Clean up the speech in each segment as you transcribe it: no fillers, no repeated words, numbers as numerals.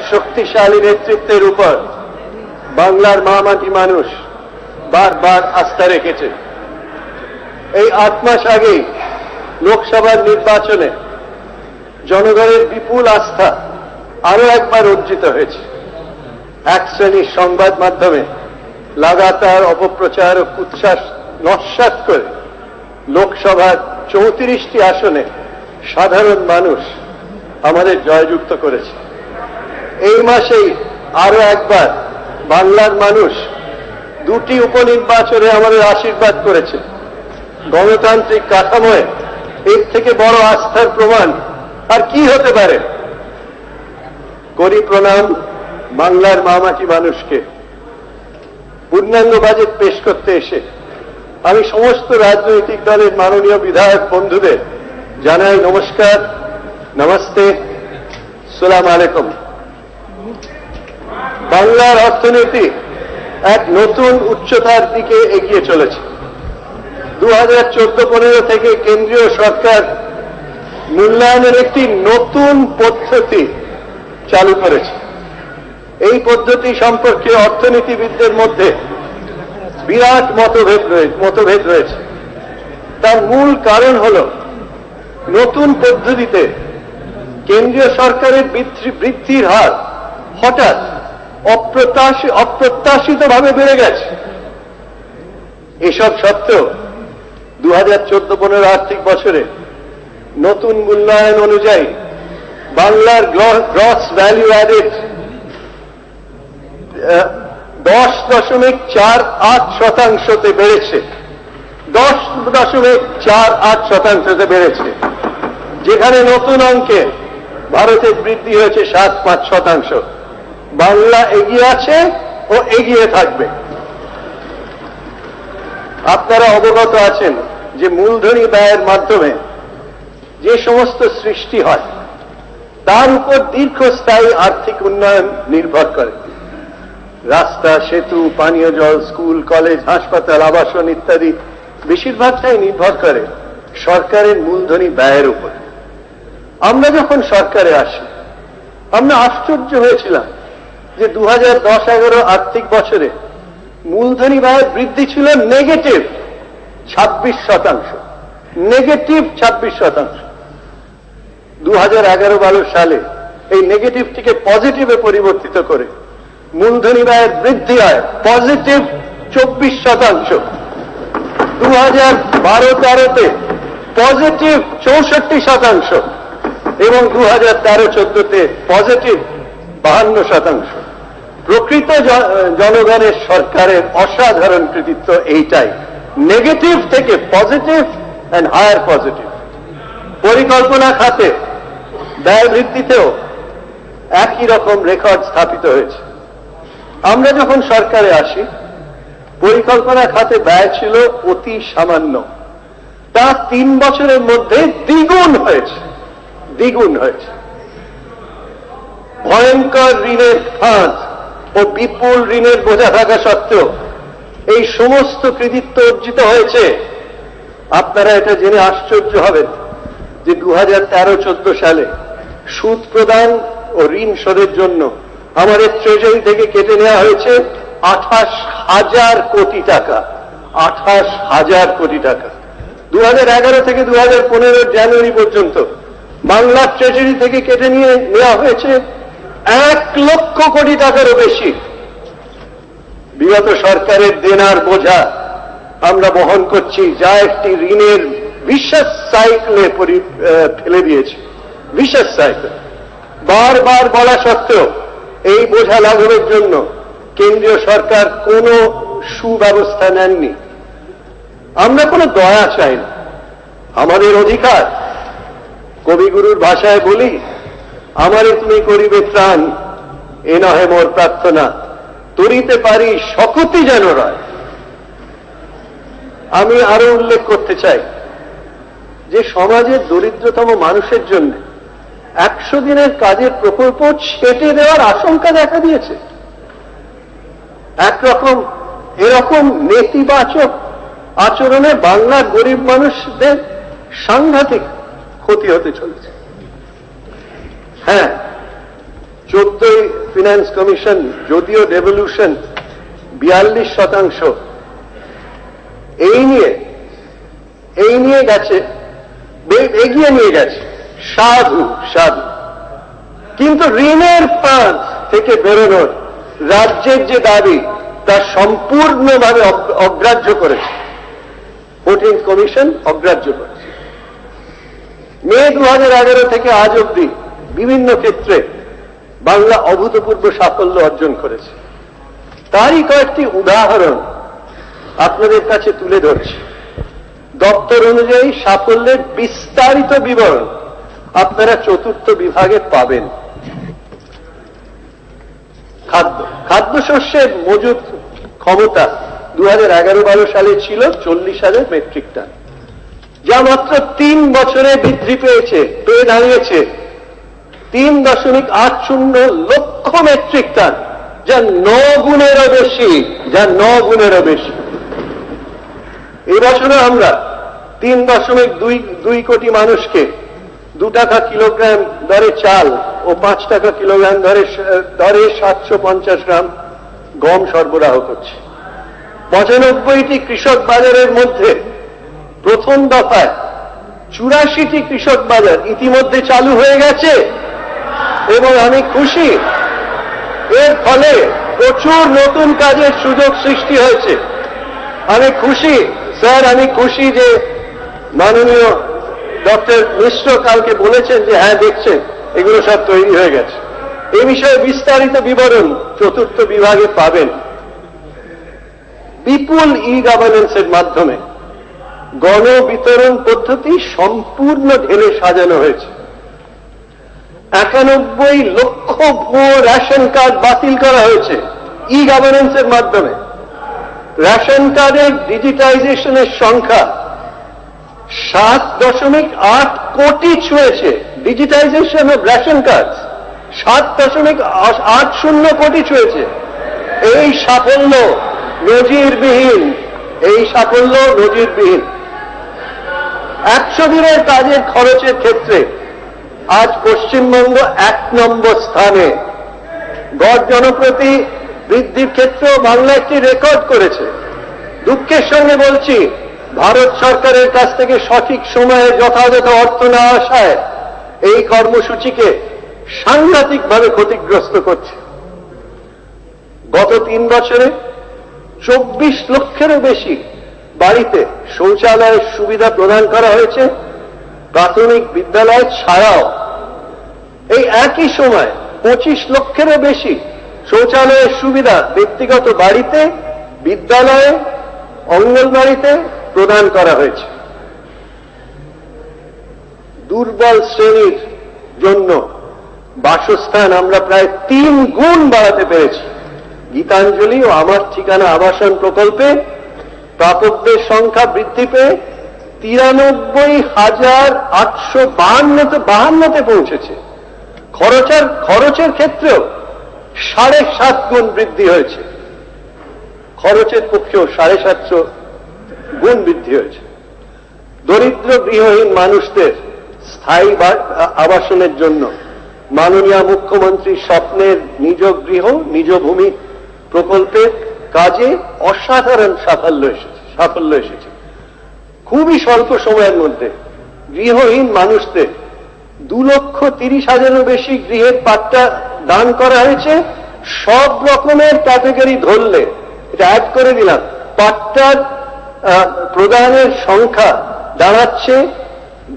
শক্তিশালী নেতৃত্বের উপর বাংলার মামাটি মানুষ বারবার আস্থা রেখেছে। এই 8 মাস আগেই লোকসভার নির্বাচনে জনগণের বিপুল আস্থা আরো একবার অর্জিত হয়েছে। এক শ্রেণীর সংবাদ মাধ্যমে লাগাতার অপপ্রচার ও কুৎসাস নস্যাৎ করে লোকসভার 34টি আসনে সাধারণ মানুষ আমাদের জয়যুক্ত করেছে। এই মাসেই আরো একবার বাংলার মানুষ 2টি উপনির্বাচনে আমাদের আশীর্বাদ করেছে। গণতান্ত্রিক কাঠামোয় এর থেকে বড় আস্থার প্রমাণ আর কি হতে পারে। করি প্রণাম বাংলার মামাটি মানুষকে। পূর্ণাঙ্গ বাজেট পেশ করতে এসে আমি সমস্ত রাজনৈতিক দলের মাননীয় বিধায়ক বন্ধুদের জানাই নমস্কার, নমস্তে, সালাম আলাইকুম। বাংলার অর্থনীতি এক নতুন উচ্চতার দিকে এগিয়ে চলেছে। 2014-15 থেকে কেন্দ্রীয় সরকার মূল্যায়নের একটি নতুন পদ্ধতি চালু করেছে। এই পদ্ধতি সম্পর্কে অর্থনীতিবিদদের মধ্যে বিরাট মতভেদ রয়েছে। তার মূল কারণ হল নতুন পদ্ধতিতে কেন্দ্রীয় সরকারের বৃদ্ধির হার হঠাৎ অপ্রত্যাশিতভাবে বেড়ে গেছে। এসব সত্ত্বেও 2014-15 আর্থিক বছরে নতুন মূল্যায়ন অনুযায়ী বাংলার গ্রস ভ্যালু অ্যাডেড 10.48% বেড়েছে। 10.48% বেড়েছে, যেখানে নতুন অঙ্কে ভারতের বৃদ্ধি হয়েছে 7.5%। বাংলা এগিয়ে আছে ও এগিয়ে থাকবে। আপনারা অবগত আছেন যে মূলধনী ব্যয়ের মাধ্যমে যে সমস্ত সৃষ্টি হয় তার উপর দীর্ঘস্থায়ী আর্থিক উন্নয়ন নির্ভর করে। রাস্তা, সেতু, পানীয় জল, স্কুল, কলেজ, হাসপাতাল, আবাসন ইত্যাদি বেশিরভাগটাই নির্ভর করে সরকারের মূলধনী ব্যয়ের উপর। আমরা যখন সরকারে আসি আমরা আশ্চর্য হয়েছিলাম যে 2010-11 আর্থিক বছরে মূলধনী ব্যয়ের বৃদ্ধি ছিল নেগেটিভ 26%। নেগেটিভ 26%। 2011-12 সালে এই নেগেটিভটিকে পজিটিভে পরিবর্তিত করে মূলধনী ব্যয়ের বৃদ্ধি হয় পজিটিভ 24%। 2012-13-তে পজিটিভ 64% এবং 2013-14-তে পজিটিভ 52%। প্রকৃত জনগণের সরকারের অসাধারণ কৃতিত্ব এইটাই, নেগেটিভ থেকে পজিটিভ অ্যান্ড হায়ার পজিটিভ। পরিকল্পনা খাতে ব্যয় বৃদ্ধিতেও একই রকম রেকর্ড স্থাপিত হয়েছে। আমরা যখন সরকারে আসি পরিকল্পনা খাতে ব্যয় ছিল অতি সামান্য, তা 3 বছরের মধ্যে দ্বিগুণ হয়েছে। ভয়ঙ্কর ঋণের ফাঁদ ও বিপুল ঋণের বোঝা থাকা সত্ত্বেও এই সমস্ত কৃতিত্ব অর্জিত হয়েছে। আপনারা এটা জেনে আশ্চর্য হবেন যে 2013-14 সালে সুদ প্রদান ও ঋণ শোধের জন্য আমাদের ট্রেজারি থেকে কেটে নেওয়া হয়েছে 28,000 কোটি টাকা। 28,000 কোটি টাকা। 2011 থেকে 2015 জানুয়ারি পর্যন্ত বাংলার ট্রেজারি থেকে কেটে নেওয়া হয়েছে 1 লক্ষ কোটি টাকারও বেশি। বিগত সরকারের দেনার বোঝা আমরা বহন করছি, যা একটি ঋণের ভিশাস সাইকেলে ফেলে দিয়েছে। ভিশাস সাইকেল। বারবার বলা সত্ত্বেও এই বোঝা লাঘবের জন্য কেন্দ্রীয় সরকার কোনো সুব্যবস্থা নেননি। আমরা কোনো দয়া চাই না, আমাদের অধিকার। কবিগুরুর ভাষায় বলি, আমারে তুমি করিবে ত্রাণ, এ নহে মোর প্রার্থনা, তরিতে পারি শকতি যেন রয়। আমি আরো উল্লেখ করতে চাই যে সমাজের দরিদ্রতম মানুষের জন্য 100 দিনের কাজের প্রকল্প ছেটে দেওয়ার আশঙ্কা দেখা দিয়েছে। এরকম নেতিবাচক আচরণে বাংলার গরিব মানুষদের সাংঘাতিক ক্ষতি হতে চলেছে। হ্যাঁ, 14ই ফিনান্স কমিশন যদিও ডেভলিউশন 42%, এই নিয়ে গেছে, এগিয়ে নিয়ে গেছে, সাধু, কিন্তু ঋণের ফাঁদ থেকে বেরোনোর রাজ্যের যে দাবি তা সম্পূর্ণভাবে অগ্রাহ্য করেছে 14th কমিশন, অগ্রাহ্য করেছে। মে 2011 থেকে আজ অবধি বিভিন্ন ক্ষেত্রে বাংলা অভূতপূর্ব সাফল্য অর্জন করেছে। তারই কয়েকটি উদাহরণ আপনাদের কাছে তুলে ধরছি। দপ্তর অনুযায়ী সাফল্যের বিস্তারিত বিবরণ আপনারা 4th বিভাগে পাবেন। খাদ্যশস্যের মজুত ক্ষমতা 2011-12 সালে ছিল 40,000 মেট্রিক টন, যা মাত্র 3 বছরে বৃদ্ধি পেয়ে দাঁড়িয়েছে 3.80 লক্ষ মেট্রিক টন, যা 9 গুণেরও বেশি। এবছরও আমরা 3.2 কোটি মানুষকে 2 টাকা কিলোগ্রাম দরে চাল ও 5 টাকা কিলোগ্রাম দরে 750 গ্রাম গম সরবরাহ করছি। 95টি কৃষক বাজারের মধ্যে প্রথম দফায় 84টি কৃষক বাজার ইতিমধ্যে চালু হয়ে গেছে এবং আমি খুশি। এর ফলে প্রচুর নতুন কাজের সুযোগ সৃষ্টি হয়েছে। আমি খুশি স্যার, আমি খুশি যে মাননীয় ডক্টর মিশ্র কালকে বলেছেন যে হ্যাঁ দেখছেন এগুলো সব তৈরি হয়ে গেছে। এই বিষয়ে বিস্তারিত বিবরণ 4th বিভাগে পাবেন। বিপুল ই-গভর্নেন্সের মাধ্যমে গণবিতরণ পদ্ধতি সম্পূর্ণ ঢেলে সাজানো হয়েছে। 91 লক্ষ ভুয়ো রেশন কার্ড বাতিল করা হয়েছে ই-গভর্নেন্সের মাধ্যমে। রেশন কার্ডের ডিজিটাইজেশনের সংখ্যা 7.8 কোটি ছুঁয়েছে। ডিজিটাইজেশন অফ রেশন কার্ড 7.80 কোটি ছুঁয়েছে। এই সাফল্য নজিরবিহীন। 100 দিনের কাজের খরচের ক্ষেত্রে আজ পশ্চিমবঙ্গ 1 নম্বর স্থানে। গড় জনপ্রতি বৃদ্ধির ক্ষেত্রেও বাংলা একটি রেকর্ড করেছে। দুঃখের সঙ্গে বলছি, ভারত সরকারের কাছ থেকে সঠিক সময়ে যথাযথ অর্থ না আসায় এই কর্মসূচিকে সাংঘাতিকভাবে ক্ষতিগ্রস্ত করছে। গত 3 বছরে 24 লক্ষেরও বেশি বাড়িতে শৌচালয়ের সুবিধা প্রদান করা হয়েছে, প্রাথমিক বিদ্যালয় ছাড়াও। এই একই সময় 25 লক্ষেরও বেশি শৌচালয়ের সুবিধা ব্যক্তিগত বাড়িতে, বিদ্যালয়ে, অঙ্গনবাড়িতে প্রদান করা হয়েছে। দুর্বল শ্রেণীর জন্য বাসস্থান আমরা প্রায় 3 গুণ বাড়াতে পেরেছি। গীতাঞ্জলি ও আমার ঠিকানা আবাসন প্রকল্পে প্রাপকদের সংখ্যা বৃদ্ধি পেয়ে 93,852-তে পৌঁছেছে। খরচের ক্ষেত্রেও 7.5 গুণ বৃদ্ধি হয়েছে। খরচের পক্ষেও 750 গুণ বৃদ্ধি হয়েছে। দরিদ্র গৃহহীন মানুষদের স্থায়ী আবাসনের জন্য মাননীয় মুখ্যমন্ত্রীর স্বপ্নের নিজ গৃহ নিজ ভূমি প্রকল্পের কাজে অসাধারণ সাফল্য এসেছে। খুবই স্বল্প সময়ের মধ্যে গৃহহীন মানুষদের 2,30,000-এরও বেশি গৃহের পাট্টা দান করা হয়েছে। সব রকমের ক্যাটেগরি ধরলে, এটা অ্যাড করে দিলাম, পাট্টার প্রদানের সংখ্যা দাঁড়াচ্ছে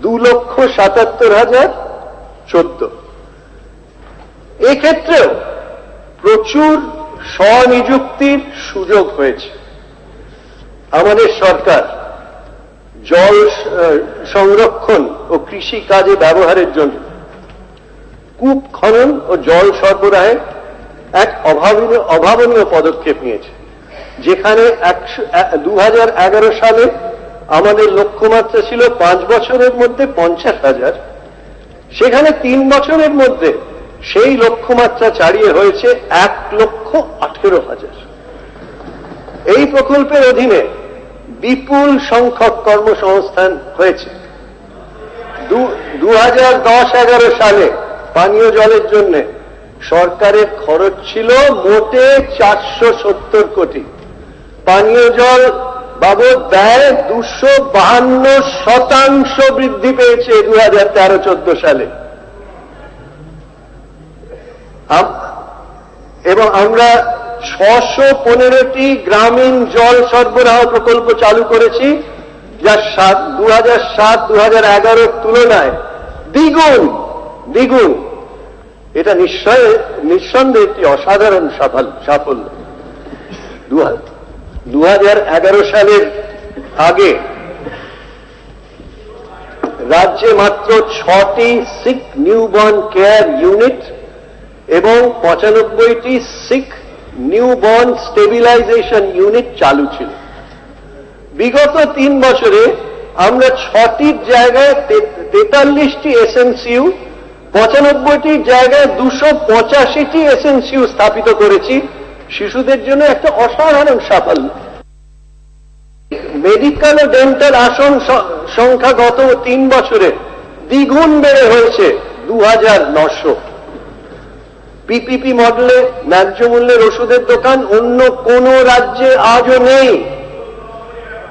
2,77,014। এক্ষেত্রেও প্রচুর স্বনিযুক্তির সুযোগ হয়েছে। আমাদের সরকার জল সংরক্ষণ ও কৃষি কাজে ব্যবহারের জন্য কূপ খনন ও জল সরবরাহে এক অভাবনীয় পদক্ষেপ নিয়েছে। যেখানে 2011 সালে আমাদের লক্ষ্যমাত্রা ছিল 5 বছরের মধ্যে 50,000, সেখানে 3 বছরের মধ্যে সেই লক্ষ্যমাত্রা ছাড়িয়ে হয়েছে 1,18,000। এই প্রকল্পের অধীনে বিপুল সংখ্যক কর্মসংস্থান হয়েছে। 2010-11 সালে পানীয় জলের জন্য সরকারের খরচ ছিল মোটে 470 কোটি। পানীয় জল বাবদ ব্যয় 252% বৃদ্ধি পেয়েছে 2013-14 সালে। এবং আমরা 615টি গ্রামীণ জল সরবরাহ প্রকল্প চালু করেছি, যা 2007-2011 তুলনায় দ্বিগুণ। এটা নিঃসন্দেহে একটি অসাধারণ সাফল্য। 2011 সালের আগে রাজ্যে মাত্র 6টি সিক নিউবর্ন কেয়ার ইউনিট এবং 95টি সিক নিউবর্ন স্টেবিলাইজেশন ইউনিট চালু ছিল। বিগত 3 বছরে আমরা 6টির জায়গায় 43টি এসএনসিইউ, 95টির জায়গায় 285টি এসএনসিইউ স্থাপিত করেছি। শিশুদের জন্য একটা অসাধারণ সাফল্য। মেডিকেল ও ডেন্টাল আসন সংখ্যা গত 3 বছরে দ্বিগুণ বেড়ে হয়েছে 2900। পিপিপি মডেলে ন্যায্য মূল্যের ওষুধের দোকান অন্য কোন রাজ্যে আজও নেই।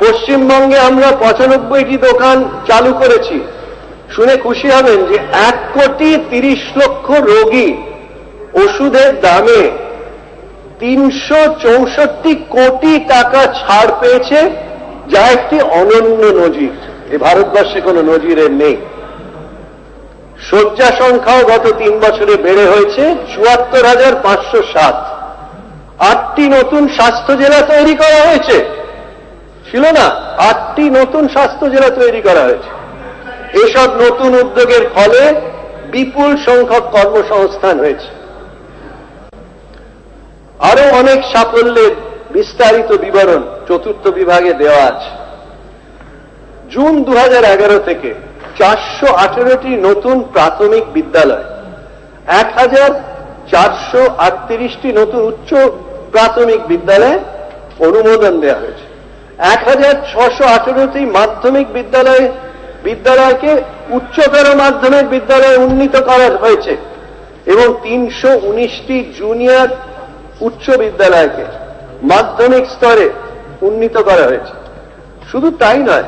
পশ্চিমবঙ্গে আমরা 95টি দোকান চালু করেছি। শুনে খুশি হবেন যে 1,30,00,000 রোগী ওষুধের দামে 364 কোটি টাকা ছাড় পেয়েছে, যা একটি অনন্য নজির। এ ভারতবর্ষে কোনো নজিরের নেই। শয্যা সংখ্যাও গত 3 বছরে বেড়ে হয়েছে 74,507। 8টি নতুন স্বাস্থ্য জেলা তৈরি করা হয়েছে, ছিল না? 8টি নতুন স্বাস্থ্য জেলা তৈরি করা হয়েছে। এসব নতুন উদ্যোগের ফলে বিপুল সংখ্যক কর্মসংস্থান হয়েছে। আরো অনেক সাফল্যের বিস্তারিত বিবরণ 4র্থ বিভাগে দেওয়া আছে। জুন 2011 থেকে 418টি নতুন প্রাথমিক বিদ্যালয়, 1438টি নতুন উচ্চ প্রাথমিক বিদ্যালয়ে অনুমোদন দেওয়া হয়েছে। 1618টি মাধ্যমিক বিদ্যালয়কে উচ্চতর মাধ্যমিক বিদ্যালয়ে উন্নীত করা হয়েছে এবং 319টি জুনিয়র উচ্চ বিদ্যালয়কে মাধ্যমিক স্তরে উন্নীত করা হয়েছে। শুধু তাই নয়,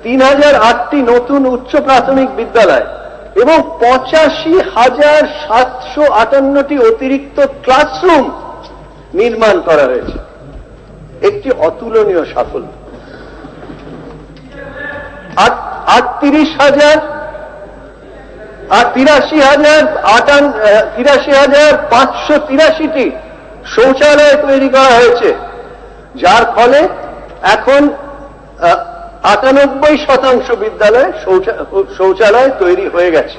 3008টি নতুন উচ্চ প্রাথমিক বিদ্যালয় এবং 85,758টি অতিরিক্ত ক্লাসরুম নির্মাণ করা হয়েছে। একটি অতুলনীয় সাফল্য। 83,583টি শৌচালয় তৈরি করা হয়েছে, যার ফলে এখন 98% বিদ্যালয়ে শৌচালয় তৈরি হয়ে গেছে।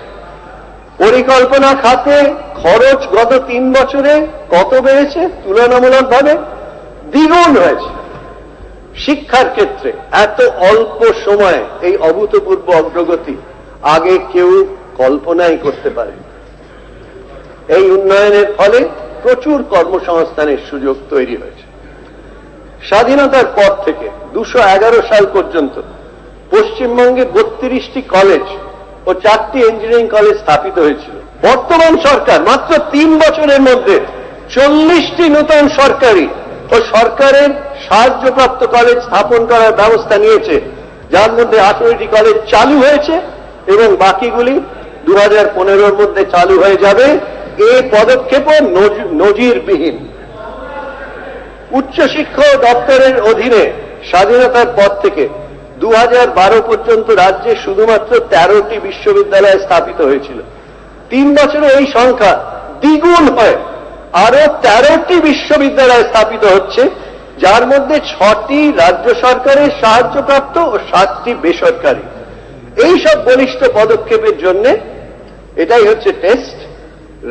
পরিকল্পনা খাতে খরচ গত 3 বছরে কত বেড়েছে? তুলনামূলকভাবে দ্বিগুণ হয়েছে। শিক্ষার ক্ষেত্রে এত অল্প সময়ে এই অভূতপূর্ব অগ্রগতি আগে কেউ কল্পনাই করতে পারে। এই উন্নয়নের ফলে প্রচুর কর্মসংস্থানের সুযোগ তৈরি হয়েছে। স্বাধীনতার পর থেকে 2011 সাল পর্যন্ত পশ্চিমবঙ্গে 32টি কলেজ ও 4টি ইঞ্জিনিয়ারিং কলেজ স্থাপিত হয়েছিল। বর্তমান সরকার মাত্র 3 বছরের মধ্যে 40টি নতুন সরকারি ও সরকারের সাহায্যপ্রাপ্ত কলেজ স্থাপন করার ব্যবস্থা নিয়েছে, যার মধ্যে 18টি কলেজ চালু হয়েছে এবং বাকিগুলি 2015-র মধ্যে চালু হয়ে যাবে। এই পদক্ষেপও নজিরবিহীন। উচ্চশিক্ষা দপ্তরের অধীনে স্বাধীনতার পর থেকে 2012 পর্যন্ত রাজ্যে শুধুমাত্র 13টি বিশ্ববিদ্যালয় স্থাপিত হয়েছিল। 3 বছরে এই সংখ্যা দ্বিগুণ হয় আরো 13টি বিশ্ববিদ্যালয় স্থাপিত হচ্ছে, যার মধ্যে 6টি রাজ্য সরকারের সাহায্যপ্রাপ্ত ও 7টি বেসরকারি। এই সব বলিষ্ঠ পদক্ষেপের জন্য এটাই হচ্ছে টেস্ট।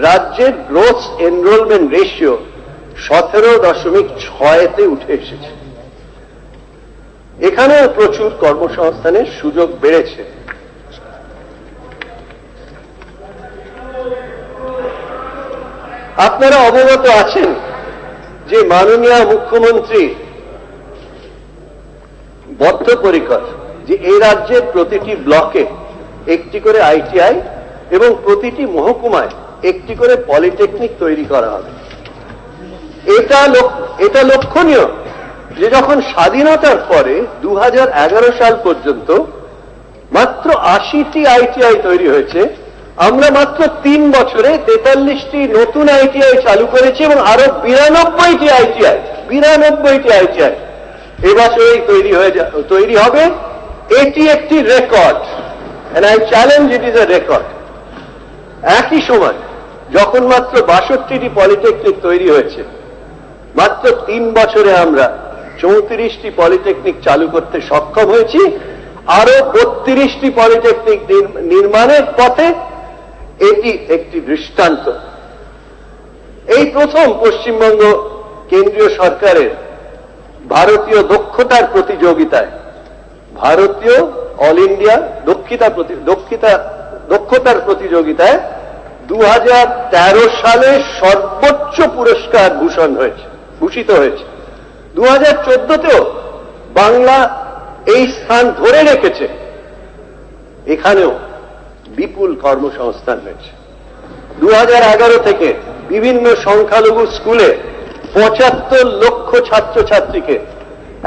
রাজ্যের গ্রোথ এনরোলমেন্ট রেশিও 17.6-তে উঠে এসেছে। এখানেও প্রচুর কর্মসংস্থানের সুযোগ বেড়েছে। আপনারা অবগত আছেন যে মাননীয় মুখ্যমন্ত্রী বদ্ধপরিকর যে এই রাজ্যের প্রতিটি ব্লকে একটি করে আইটিআই এবং প্রতিটি মহকুমায় একটি করে পলিটেকনিক তৈরি করা হবে। এটা লক্ষণীয় যে যখন স্বাধীনতার পরে 2011 সাল পর্যন্ত মাত্র 80টি আইটিআই তৈরি হয়েছে, আমরা মাত্র 3 বছরে 43টি নতুন আইটিআই চালু করেছি এবং আরো 92টি আইটিআই এবছরেই তৈরি হবে। এটি একটি record, and I challenge it is a record। একই সময় যখন মাত্র 62টি পলিটেকনিক তৈরি হয়েছে, মাত্র 3 বছরে আমরা 34টি পলিটেকনিক চালু করতে সক্ষম হয়েছি, আরো 32টি পলিটেকনিক নির্মাণের পথে। এটি একটি দৃষ্টান্ত। এই প্রথম পশ্চিমবঙ্গ কেন্দ্রীয় সরকারের ভারতীয় দক্ষতার প্রতিযোগিতায়, ভারতীয় অল ইন্ডিয়া দক্ষতার প্রতিযোগিতায় 2013 সালে সর্বোচ্চ পুরস্কার ভূষিত হয়েছে। 2014তেও বাংলা এই স্থান ধরে রেখেছে। এখানেও বিপুল কর্মসংস্থান হয়েছে। 2011 থেকে বিভিন্ন সংখ্যালঘু স্কুলে 75 লক্ষ ছাত্রছাত্রীকে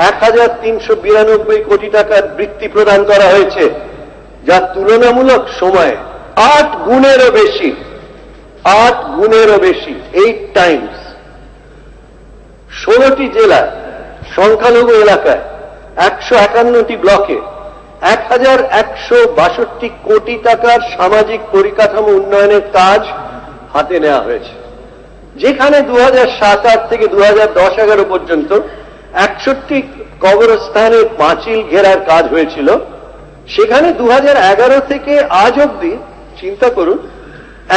1392 কোটি টাকার বৃত্তি প্রদান করা হয়েছে, যা তুলনামূলক সময়ে 8 গুণেরও বেশি 8 টাইমস। 16টি জেলায় সংখ্যালঘু এলাকায় 151টি ব্লকে 1162 কোটি টাকার সামাজিক পরিকাঠামো উন্নয়নের কাজ হাতে নেওয়া হয়েছে। যেখানে 2007-08 থেকে 2010-11 পর্যন্ত 61টি কবরস্থানের পাঁচিল ঘেরার কাজ হয়েছিল, সেখানে 2011 থেকে আজ অবধি চিন্তা করুন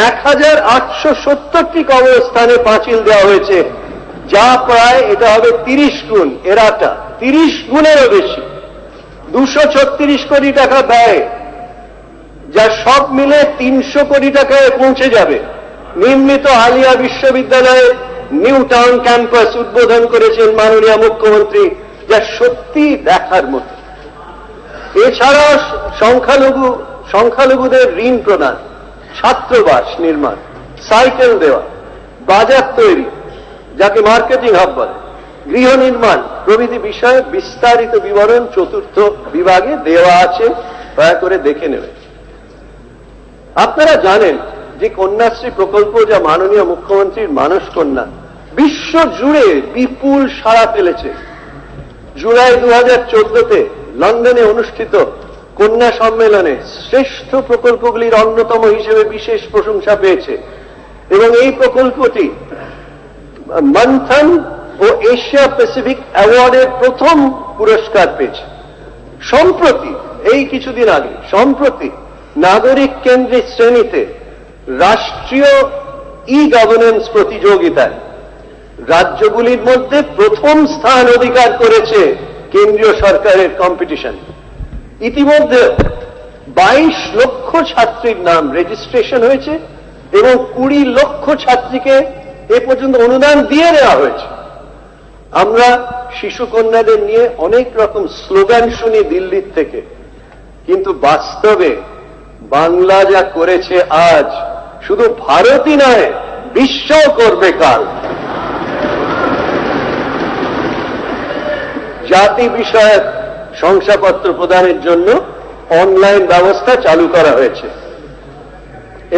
1870টি কবরস্থানে পাঁচিল দেওয়া হয়েছে, যা প্রায় এটা হবে 30 গুণ, এরাটা 30 গুণেরও বেশি। 236 কোটি টাকা ব্যয়, যা সব মিলে 300 কোটি টাকায় পৌঁছে যাবে। নির্মিত আলিয়া বিশ্ববিদ্যালয়ের নিউ টাউন ক্যাম্পাস উদ্বোধন করেছেন মাননীয় মুখ্যমন্ত্রী, যা সত্যি দেখার মতো। এছাড়াও সংখ্যালঘুদের ঋণ প্রদান, ছাত্রাবাস নির্মাণ, সাইকেল দেওয়া, বাজার তৈরি, যাকে মার্কেটিং হাব বলে, গৃহ নির্মাণ প্রভৃতি বিষয়ে বিস্তারিত বিবরণ 4র্থ বিভাগে দেওয়া আছে, দয়া করে দেখে নেবেন। আপনারা জানেন যে কন্যাশ্রী প্রকল্প, যা মাননীয় মুখ্যমন্ত্রীর মানস কন্যা, বিশ্ব জুড়ে বিপুল সাড়া ফেলেছে। জুলাই 2014-তে লন্ডনে অনুষ্ঠিত কন্যা সম্মেলনে শ্রেষ্ঠ প্রকল্পগুলির অন্যতম হিসেবে বিশেষ প্রশংসা পেয়েছে এবং এই প্রকল্পটি মন্থন ও এশিয়া প্যাসিফিক অ্যাওয়ার্ডের প্রথম পুরস্কার পেয়েছে। সম্প্রতি, এই কিছুদিন আগে, নাগরিক কেন্দ্রিক শ্রেণীতে রাষ্ট্রীয় ই গভর্নেন্স প্রতিযোগিতায় রাজ্যগুলির মধ্যে প্রথম স্থান অধিকার করেছে কেন্দ্রীয় সরকারের কম্পিটিশন। ইতিমধ্যে 22 লক্ষ ছাত্রীর নাম রেজিস্ট্রেশন হয়েছে এবং 20 লক্ষ ছাত্রীকে এ পর্যন্ত অনুদান দিয়ে দেওয়া হয়েছে। আমরা শিশু কন্যাদের নিয়ে অনেক রকম স্লোগান শুনি দিল্লির থেকে, কিন্তু বাস্তবে বাংলা যা করেছে আজ, শুধু ভারতই নয়, বিশ্ব করবে কাল। জাতি বিষয়ক শংসাপত্র প্রদানের জন্য অনলাইন ব্যবস্থা চালু করা হয়েছে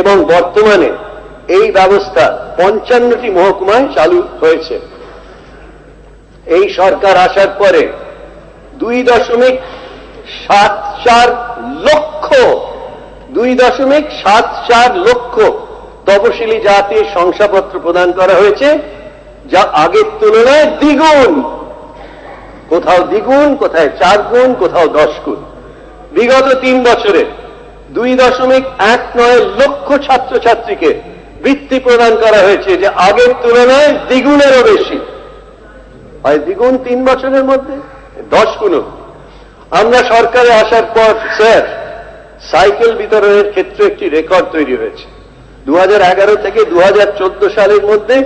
এবং বর্তমানে এই ব্যবস্থা 55টি মহকুমায় চালু হয়েছে। এই সরকার আসার পরে 2.74 লক্ষ তপশিলি জাতির শংসাপত্র প্রদান করা হয়েছে, যা আগের তুলনায় দ্বিগুণ। কোথাও দ্বিগুণ, কোথায় 4 গুণ, কোথাও 10 গুণ। বিগত 3 বছরে 2.19 লক্ষ ছাত্রছাত্রীকে বৃত্তি প্রদান করা হয়েছে, যে আগের তুলনায় দ্বিগুণেরও বেশি। হয় দ্বিগুণ 3 বছরের মধ্যে, 10 গুণ। আমরা সরকারে আসার পর স্যার, সাইকেল বিতরণের ক্ষেত্রে একটি রেকর্ড তৈরি হয়েছে। 2011 থেকে 2014 সালের মধ্যে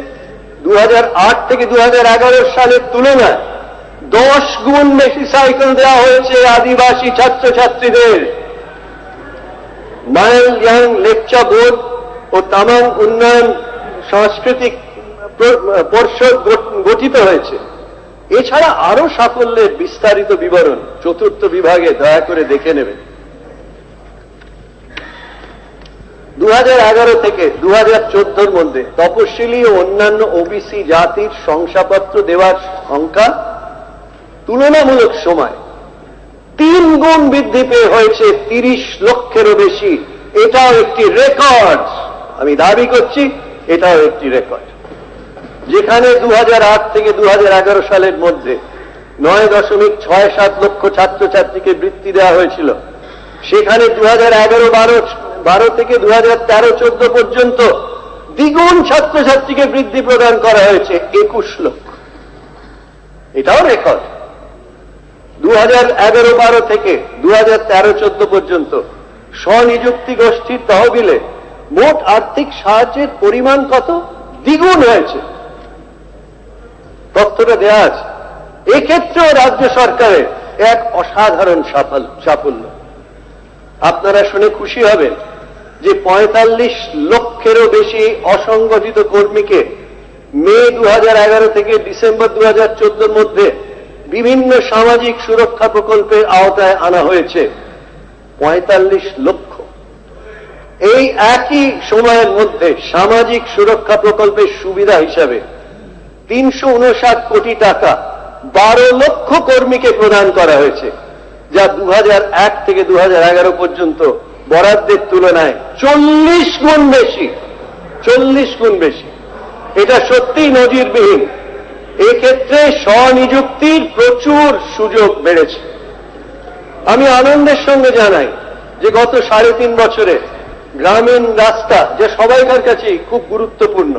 2008 থেকে 2011 সালের তুলনায় 10 গুণ বেশি সাইকেল দেওয়া হয়েছে আদিবাসী ছাত্রছাত্রীদের। মাইল ইয়াং লেপচা বোর্ড ও ও তামাং উন্নয়ন সাংস্কৃতিক পর্ষদ গঠিত হয়েছে। এছাড়া আরো সাফল্যের বিস্তারিত বিবরণ চতুর্থ বিভাগে দয়া করে দেখে নেবেন। 2011 থেকে 2014 মধ্যে তপশিলি ও অন্যান্য ওবিসি জাতির শংসাপত্র দেওয়ার সংখ্যা তুলনামূলক সময় 3 গুণ বৃদ্ধি পেয়ে হয়েছে 30 লক্ষেরও বেশি। এটাও একটি রেকর্ড, আমি দাবি করছি এটাও একটি রেকর্ড। যেখানে 2008 থেকে 2011 সালের মধ্যে 9.67 লক্ষ ছাত্রছাত্রীকে বৃত্তি দেওয়া হয়েছিল, সেখানে 2011-12 থেকে 2013-14 পর্যন্ত দ্বিগুণ ছাত্রছাত্রীকে বৃত্তি প্রদান করা হয়েছে 21 লক্ষ। এটাও রেকর্ড। 2011-12 থেকে 2013-14 পর্যন্ত স্বনিযুক্তি গোষ্ঠীর তহবিলে মোট আর্থিক সাহায্যের পরিমাণ কত? দ্বিগুণ হয়েছে। তথ্যটা দেওয়া আছে। এক্ষেত্রেও রাজ্য সরকারের এক অসাধারণ সাফল্য। আপনারা শুনে খুশি হবেন যে 45 লক্ষেরও বেশি অসংগঠিত কর্মীকে মে 2011 থেকে ডিসেম্বর 2014 মধ্যে বিভিন্ন সামাজিক সুরক্ষা প্রকল্পের আওতায় আনা হয়েছে। 45 লক্ষ। এই একই সময়ের মধ্যে সামাজিক সুরক্ষা প্রকল্পের সুবিধা হিসাবে 359 কোটি টাকা 12 লক্ষ কর্মীকে প্রদান করা হয়েছে, যা 2001 থেকে 2011 পর্যন্ত বরাদ্দের তুলনায় 40 গুণ বেশি। 40 গুণ বেশি। এটা সত্যিই নজিরবিহীন। এক্ষেত্রে স্বনিযুক্তির প্রচুর সুযোগ বেড়েছে। আমি আনন্দের সঙ্গে জানাই যে গত 3.5 বছরে গ্রামীণ রাস্তা, যা সবাইকার কাছেই খুব গুরুত্বপূর্ণ,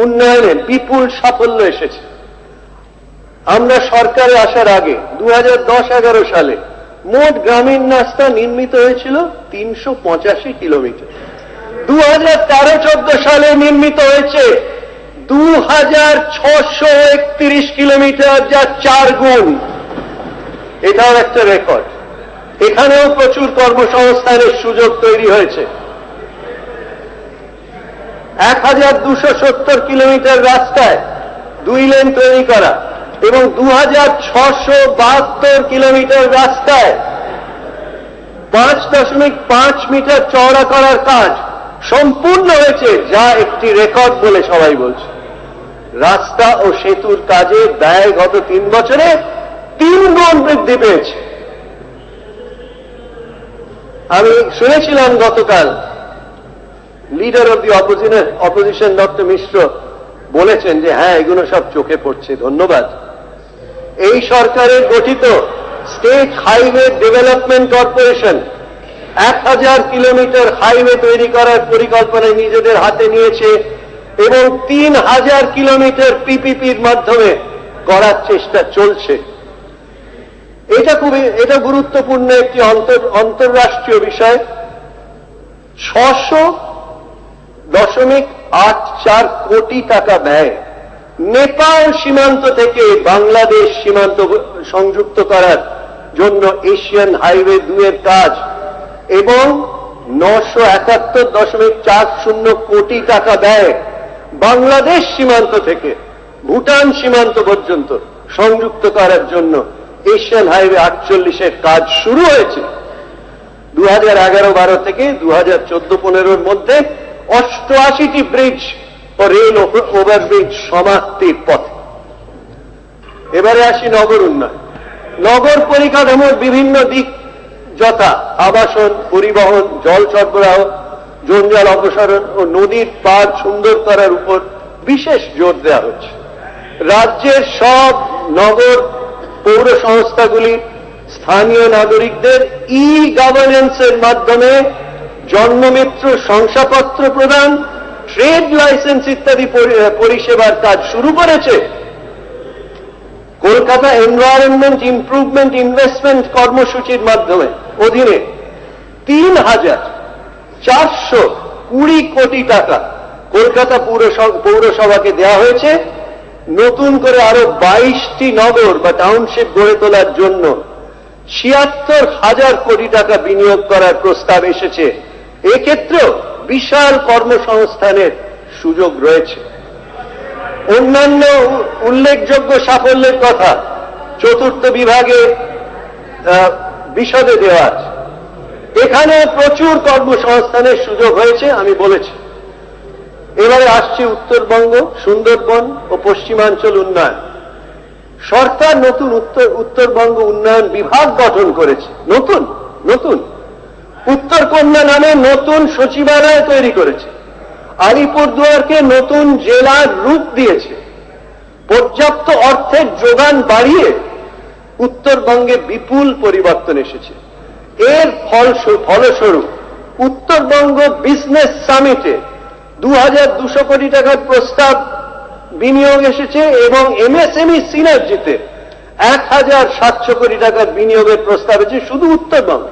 উন্নয়নে বিপুল সাফল্য এসেছে। আমরা সরকারে আসার আগে 2010-11 সালে মোট গ্রামীণ রাস্তা নির্মিত হয়েছিল 385 কিলোমিটার। 2013-14 সালে নির্মিত হয়েছে 2631 কিলোমিটার, যা 4 গুণ। এটাও একটা রেকর্ড। এখানেও প্রচুর কর্মসংস্থানের সুযোগ তৈরি হয়েছে। 1270 কিলোমিটার রাস্তায় 2 লেন তৈরি করা এবং 2672 কিলোমিটার রাস্তায় 5.5 মিটার চওড়া করার কাজ সম্পূর্ণ হয়েছে, যা একটি রেকর্ড বলে সবাই বলছে। রাস্তা ও সেতুর কাজে ব্যয় গত 3 বছরে 3 গুণ বৃদ্ধি পেয়েছে। আমি শুনেছিলাম গতকাল leader of the opposition doctor Mishra বলেছেন যে হ্যাঁ, এগুলো সব চোখে পড়ছে। ধন্যবাদ। এই সরকারের গঠিত state highway development corporation 1000 kilometre highway তৈরি করার পরিকল্পনা নিজেদের হাতে নিয়েছে এবং 3000 কিলোমিটার পিপিপির মাধ্যমে করার চেষ্টা চলছে। এটা গুরুত্বপূর্ণ একটি অন্তর্রাষ্ট্রীয় বিষয়। 600.84 কোটি টাকা ব্যয় নেপাল সীমান্ত থেকে বাংলাদেশ সীমান্ত সংযুক্ত করার জন্য এশিয়ান হাইওয়ে 2 এর কাজ এবং 971.40 কোটি টাকা ব্যয় বাংলাদেশ সীমান্ত থেকে ভুটান সীমান্ত পর্যন্ত সংযুক্ত করার জন্য এশিয়ান হাইওয়ে 48 এর কাজ শুরু হয়েছে। 2011-12 থেকে 2014-15 মধ্যে 88টি ব্রিজ ও রেল ওভারব্রিজ সমাপ্তির পথে। এবারে আসি নগর উন্নয়ন। নগর পরিকাঠামোর বিভিন্ন দিক যথা আবাসন, পরিবহন, জল সরবরাহ, জঞ্জাল অপসারণ ও নদীর পাড় সুন্দর করার উপর বিশেষ জোর দেওয়া হচ্ছে। রাজ্যের সব নগর পৌর সংস্থাগুলি স্থানীয় নাগরিকদের ই-গভর্নেন্সের মাধ্যমে জন্মমিত্র শংসাপত্র প্রদান, ট্রেড লাইসেন্স ইত্যাদি পরিষেবার কাজ শুরু করেছে। কলকাতা এনভায়রনমেন্ট ইমপ্রুভমেন্ট ইনভেস্টমেন্ট কর্মসূচির মাধ্যমে অধীনে 3420 কোটি টাকা কলকাতা পৌরসভাকে দেওয়া হয়েছে। নতুন করে আরো 22টি নগর বা টাউনশিপ গড়ে তোলার জন্য 76,000 কোটি টাকা বিনিয়োগ করার প্রস্তাব এসেছে। এক্ষেত্রেও বিশাল কর্মসংস্থানের সুযোগ রয়েছে। অন্যান্য উল্লেখযোগ্য সাফল্যের কথা চতুর্থ বিভাগে বিশদে দেওয়া আছে। এখানে প্রচুর কর্মসংস্থানের সুযোগ হয়েছে, আমি বলেছি। এবারে আসছে উত্তরবঙ্গ, সুন্দরবন ও পশ্চিমাঞ্চল উন্নয়ন। সরকার নতুন উত্তরবঙ্গ উন্নয়ন বিভাগ গঠন করেছে। নতুন উত্তরকন্যা নামে নতুন সচিবালয় তৈরি করেছে। আলিপুরদুয়ারকে নতুন জেলার রূপ দিয়েছে। পর্যাপ্ত অর্থের যোগান বাড়িয়ে উত্তরবঙ্গে বিপুল পরিবর্তন এসেছে। এর ফলস্বরূপ উত্তরবঙ্গ বিজনেস সামিটে 2200 কোটি টাকার প্রস্তাব বিনিয়োগ এসেছে এবং এমএসএমই সিনার্জিতে 1700 কোটি টাকার বিনিয়োগের প্রস্তাব এসেছে শুধু উত্তরবঙ্গে।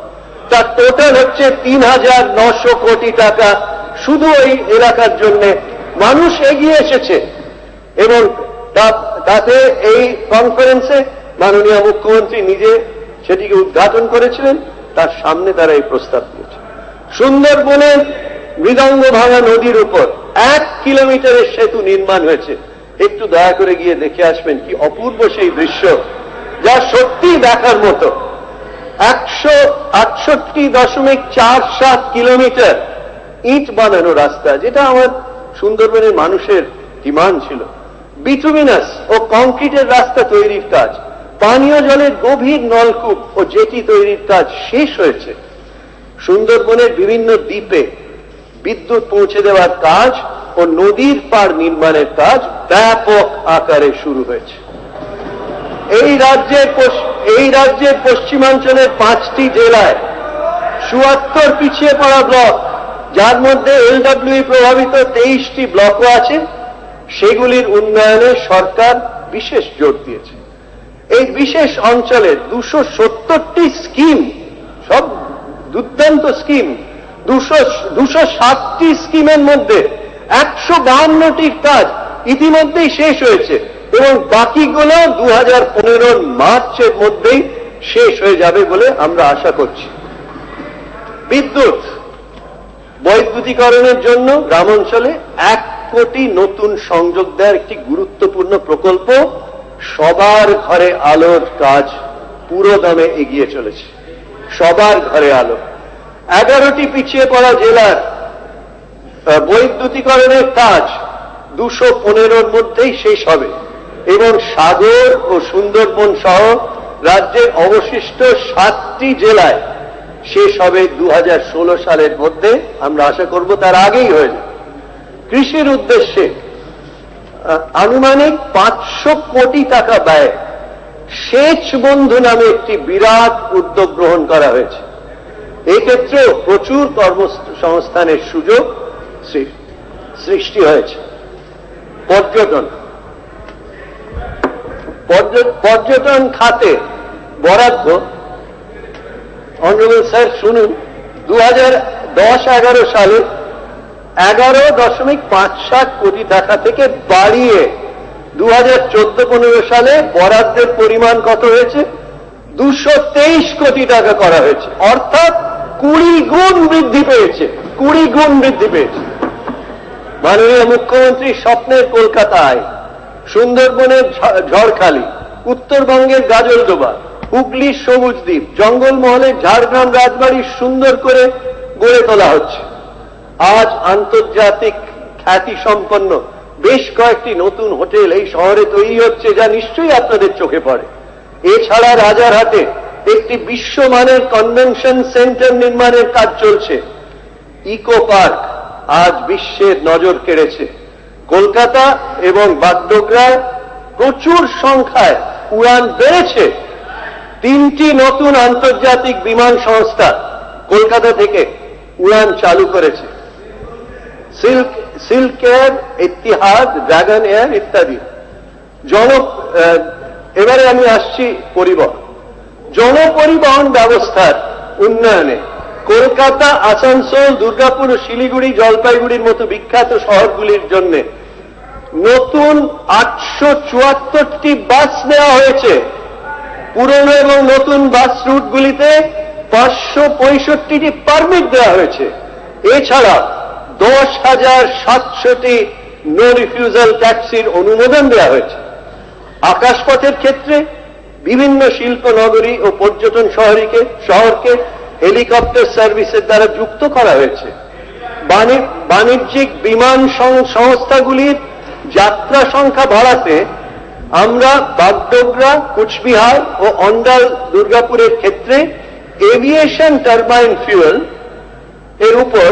তার টোটাল হচ্ছে 3900 কোটি টাকা শুধু এই এলাকার জন্য মানুষ এগিয়ে এসেছে। এবং তাতে এই কনফারেন্সে মাননীয় মুখ্যমন্ত্রী নিজে সেটিকে উদ্ঘাটন করেছিলেন, তার সামনে তারা এই প্রস্তাব দিয়েছে। সুন্দরবনের মৃদঙ্গ ভাঙা নদীর উপর 1 কিলোমিটারের সেতু নির্মাণ হয়েছে। একটু দয়া করে গিয়ে দেখে আসবেন, কি অপূর্ব সেই দৃশ্য, যা সত্যি দেখার মতো। 168.47 কিলোমিটার ইট বানানো রাস্তা, যেটা আমার সুন্দরবনের মানুষের ডিমান্ড ছিল। বিটুমিনাস ও কংক্রিটের রাস্তা তৈরির কাজ, পানীয় জলের গভীর নলকূপ ও জেটি তৈরির কাজ শেষ হয়েছে। সুন্দরবনের বিভিন্ন দ্বীপে বিদ্যুৎ পৌঁছে দেওয়ার কাজ ও নদীর পাড় নির্মাণের কাজ ব্যাপক আকারে শুরু হয়েছে। এই রাজ্যের পশ্চিমাঞ্চলের 5টি জেলায় 74 পিছিয়ে পড়া ব্লক, যার মধ্যে এলডব্লিউ প্রভাবিত 23টি ব্লকও আছে, সেগুলির উন্নয়নে সরকার বিশেষ জোর দিয়েছে। এই বিশেষ অঞ্চলে 270টি স্কিম, সব দুর্দান্ত স্কিম, 260টি স্কিমের মধ্যে 152টির কাজ ইতিমধ্যেই শেষ হয়েছে এবং বাকিগুলো 2015 মার্চের মধ্যেই শেষ হয়ে যাবে বলে আমরা আশা করছি। বিদ্যুৎ বৈদ্যুতিকরণের জন্য গ্রামাঞ্চলে 1 কোটি নতুন সংযোগ দেওয়ার একটি গুরুত্বপূর্ণ প্রকল্প সবার ঘরে আলোর কাজ পুরো দমে এগিয়ে চলেছে। সবার ঘরে আলো। 11টি পিছিয়ে পড়া জেলার বৈদ্যুতিকরণের কাজ 215-র মধ্যেই শেষ হবে এবং সাগর ও সুন্দরবন সহ রাজ্যের অবশিষ্ট 7টি জেলায় শেষ হবে 2016 সালের মধ্যে। আমরা আশা করব তার আগেই হয়ে যাবে। কৃষির উদ্দেশ্যে আনুমানিক 500 কোটি টাকা ব্যয় সেচ বন্ধু নামে একটি বিরাট উদ্যোগ গ্রহণ করা হয়েছে। এই ক্ষেত্রে প্রচুর কর্মসংস্থানের সুযোগ সৃষ্টি হয়েছে। পর্যটন খাতে বরাদ্দ, অনারেবল স্যার শুনুন, 2010-11 সালে 11.57 কোটি টাকা থেকে বাড়িয়ে 2014-15 সালে বরাদ্দের পরিমাণ কত হয়েছে? 223 কোটি টাকা করা হয়েছে। অর্থাৎ 20 গুণ বৃদ্ধি পেয়েছে। মাননীয় মুখ্যমন্ত্রীর স্বপ্নের কলকাতায়, সুন্দরবনের ঝড়খালি, উত্তরবঙ্গের গাজলডোবা, হুগলির সবুজ দ্বীপ, জঙ্গলমহলের ঝাড়গ্রাম রাজবাড়ি সুন্দর করে গড়ে তোলা হচ্ছে। আজ আন্তর্জাতিক খ্যাতি সম্পন্ন বেশ কয়েকটি নতুন হোটেল এই শহরে তৈরি হচ্ছে, যা নিশ্চয়ই আপনাদের চোখে পড়ে। এছাড়া রাজারহাটে একটি বিশ্বমানের কনভেনশন সেন্টার নির্মাণের কাজ চলছে। ইকো পার্ক আজ বিশ্বের নজর কেড়েছে। কলকাতা এবং বাগডোগরায় প্রচুর সংখ্যায় উড়ান বেড়েছে। 3টি নতুন আন্তর্জাতিক বিমান সংস্থা কলকাতা থেকে উড়ান চালু করেছে। Silk air, Etihad, dragon air ইত্যাদি। এবারে আমি আসছি জনপরিবহন ব্যবস্থার উন্নয়নে কলকাতা, আসানসোল, দুর্গাপুর ও শিলিগুড়ি, জলপাইগুড়ির মতো বিখ্যাত শহরগুলির জন্য নতুন 874টি বাস দেওয়া হয়েছে। পুরনো এবং নতুন বাস রুটগুলিতে 565টি পারমিট দেওয়া হয়েছে। এছাড়া 10,700টি নো রিফিউজাল ট্যাক্সির অনুমোদন দেওয়া হয়েছে। আকাশপথের ক্ষেত্রে বিভিন্ন শিল্প নগরী ও পর্যটন শহরকে হেলিকপ্টার সার্ভিসের দ্বারা যুক্ত করা হয়েছে। বাণিজ্যিক বিমান সংস্থাগুলির যাত্রা সংখ্যা বাড়াতে আমরা বাগডোগরা, কুচবিহার ও অন্ডাল দুর্গাপুরের ক্ষেত্রে এভিয়েশন টারবাইন ফিউয়েল এর উপর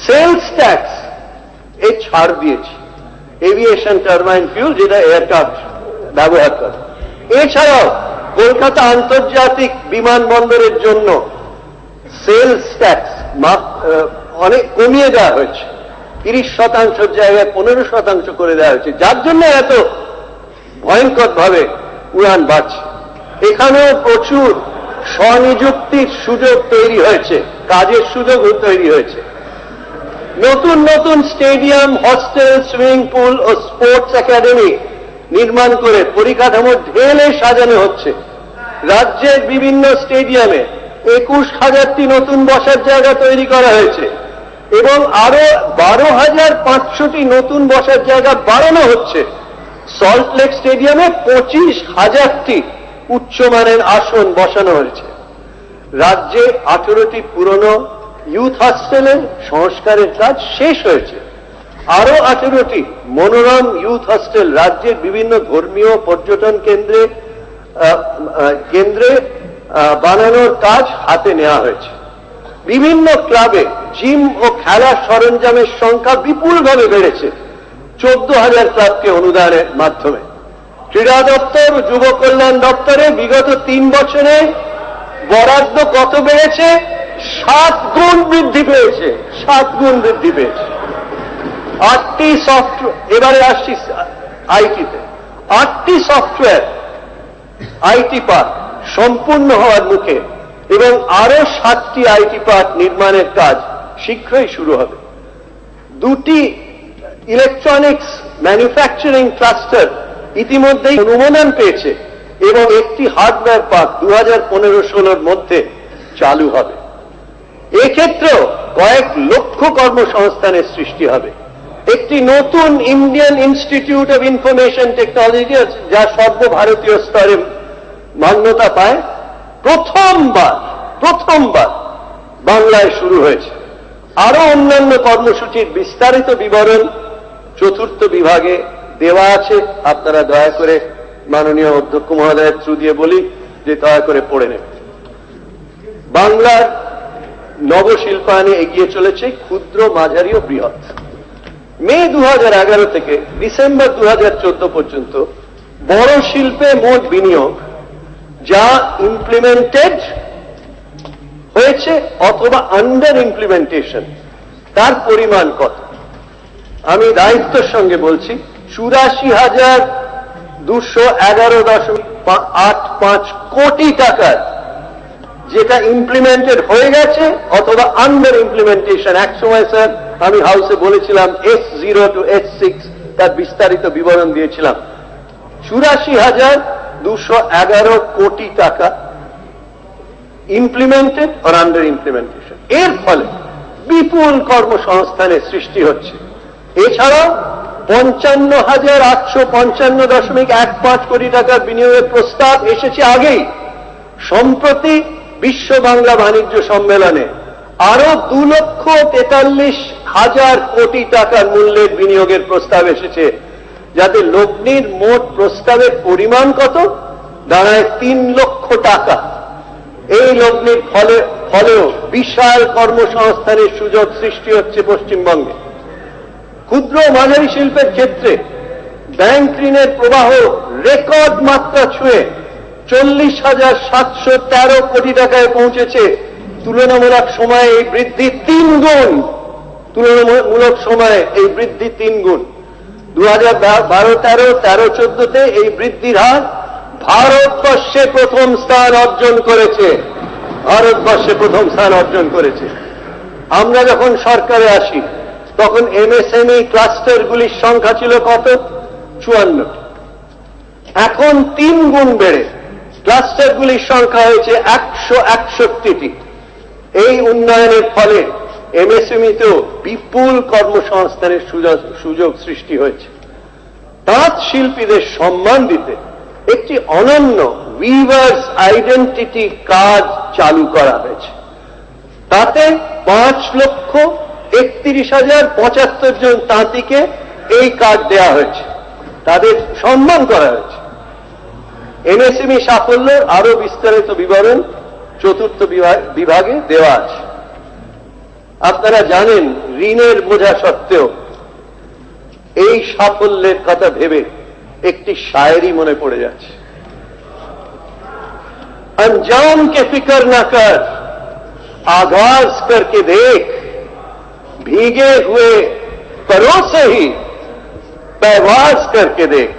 সেলস ট্যাক্স এ ছাড় দিয়েছি। এভিয়েশন টারবাইন ফিউল যেটা এয়ারক্রাফট ব্যবহার করে। এছাড়াও কলকাতা আন্তর্জাতিক বিমানবন্দরের জন্য সেলস ট্যাক্স অনেক কমিয়ে দেওয়া হয়েছে। 30% জায়গায় 15% করে দেওয়া হয়েছে, যার জন্য এত ভয়ঙ্কর ভাবে উড়ান বাড়ছে। এখানেও প্রচুর স্বনিযুক্তির সুযোগ তৈরি হয়েছে, কাজের সুযোগ তৈরি হয়েছে। নতুন নতুন স্টেডিয়াম, হস্টেল, সুইমিং পুল ও স্পোর্টস একাডেমি নির্মাণ করে পরিকাঠামো ঢেলে সাজানো হচ্ছে। রাজ্যের বিভিন্ন স্টেডিয়ামে 21,000টি নতুন বসার জায়গা তৈরি করা হয়েছে এবং আরো 12,500টি নতুন বসার জায়গা বাড়ানো হচ্ছে। সল্টলেক স্টেডিয়ামে 25,000টি উচ্চমানের আসন বসানো হয়েছে। রাজ্যে 18টি পুরনো ইউথ হস্টেলের সংস্কারের কাজ শেষ হয়েছে। আরো 18টি মনোরম ইউথ হস্টেল রাজ্যের বিভিন্ন ধর্মীয় পর্যটন কেন্দ্রে বানানোর কাজ হাতে নেওয়া হয়েছে। বিভিন্ন ক্লাবে জিম ও খেলার সরঞ্জামের সংখ্যা বিপুলভাবে বেড়েছে। 14,000 ক্লাবকে অনুদানের মাধ্যমে। ক্রীড়া দপ্তর ও যুব কল্যাণ দপ্তরে বিগত 3 বছরে বরাদ্দ কত বেড়েছে? 7 গুণ বৃদ্ধি পেয়েছে। 7 গুণ বৃদ্ধি পেয়েছে। 8টি সফটওয়্যার, এবারে আসছি আইটিতে, 8টি সফটওয়্যার আইটি পার্ক সম্পূর্ণ হওয়ার মুখে এবং আরো 7টি আইটি পার্ক নির্মাণের কাজ শীঘ্রই শুরু হবে। 2টি ইলেকট্রনিক্স ম্যানুফ্যাকচারিং ক্লাস্টার ইতিমধ্যেই অনুমোদন পেয়েছে এবং একটি হার্ডওয়্যার পার্ক 2015-16 মধ্যে চালু হবে। এক্ষেত্রেও কয়েক লক্ষ কর্মসংস্থানের সৃষ্টি হবে। একটি নতুন Indian institute of information technology যা সর্বভারতীয় স্তরে মান্যতা পায়, প্রথমবার বাংলায় শুরু হয়েছে। আরো অন্যান্য কর্মসূচির বিস্তারিত বিবরণ 4th বিভাগে দেওয়া আছে। আপনারা দয়া করে মাননীয় অধ্যক্ষ মহোদয়ের থ্রু দিয়ে বলি যে দয়া করে পড়ে নেবেন। বাংলার নবশিল্পায়নে এগিয়ে চলেছে ক্ষুদ্র, মাঝারি ও বৃহৎ। মে 2011 থেকে ডিসেম্বর 2014 পর্যন্ত বড় শিল্পে মোট বিনিয়োগ যা ইমপ্লিমেন্টেড হয়েছে অথবা আন্ডার ইমপ্লিমেন্টেশন, তার পরিমাণ কত? আমি দায়িত্বের সঙ্গে বলছি 84,211.85 কোটি টাকার যেটা ইমপ্লিমেন্টেড হয়ে গেছে অথবা আন্ডার ইমপ্লিমেন্টেশন। এক সময় স্যার আমি হাউসে বলেছিলাম S0 to S6, তার বিস্তারিত বিবরণ দিয়েছিলাম। 84,211 কোটি টাকা ইমপ্লিমেন্টেড আর আন্ডার ইমপ্লিমেন্টেশন। এর ফলে বিপুল কর্মসংস্থানের সৃষ্টি হচ্ছে। এছাড়াও 55,855.15 কোটি টাকার বিনিয়োগের প্রস্তাব এসেছে আগেই। সম্প্রতি বিশ্ব বাংলা বাণিজ্য সম্মেলনে আরো 2,43,000 কোটি টাকার মূল্যের বিনিয়োগের প্রস্তাব এসেছে, যাতে লগ্নির মোট প্রস্তাবের পরিমাণ কত দাঁড়ায় 3 লক্ষ টাকা। এই লগ্নির ফলেও বিশাল কর্মসংস্থানের সুযোগ সৃষ্টি হচ্ছে পশ্চিমবঙ্গে। ক্ষুদ্র ও মাঝারি শিল্পের ক্ষেত্রে ব্যাংক ঋণের প্রবাহ রেকর্ড মাত্রা ছুঁয়ে 40,713 কোটি টাকায় পৌঁছেছে। তুলনামূলক সময়ে এই বৃদ্ধি 3 গুণ। 3 গুণ। 2012-13, 13-14তে এই বৃদ্ধির হার ভারতবর্ষে প্রথম স্থান অর্জন করেছে। আমরা যখন সরকারে আসি তখন MSME ক্লাস্টারগুলির সংখ্যা ছিল কত? 54। এখন 3 গুণ বেড়ে ক্লাস্টারগুলির সংখ্যা হয়েছে 161টি। এই উন্নয়নের ফলে এমএসএমইতেও বিপুল কর্মসংস্থানের সুযোগ সৃষ্টি হয়েছে। তাঁত শিল্পীদের সম্মান দিতে একটি অনন্য উইভার্স আইডেন্টিটি কার্ড চালু করা হয়েছে। তাতে 5,31,075 জন তাঁতিকে এই কার্ড দেওয়া হয়েছে, তাদের সম্মান করা হয়েছে। এমএসএমই সাফল্যের আরো বিস্তারিত বিবরণ চতুর্থ বিভাগে দেওয়া আছে। আপনারা জানেন, ঋণের বোঝা সত্ত্বেও এই সাফল্যের কথা ভেবে একটি শায়েরি মনে পড়ে যাচ্ছে। अंजाम के फिक्र न कर, आगाज करके देख, भीगे हुए परों से ही परवाज करके देख।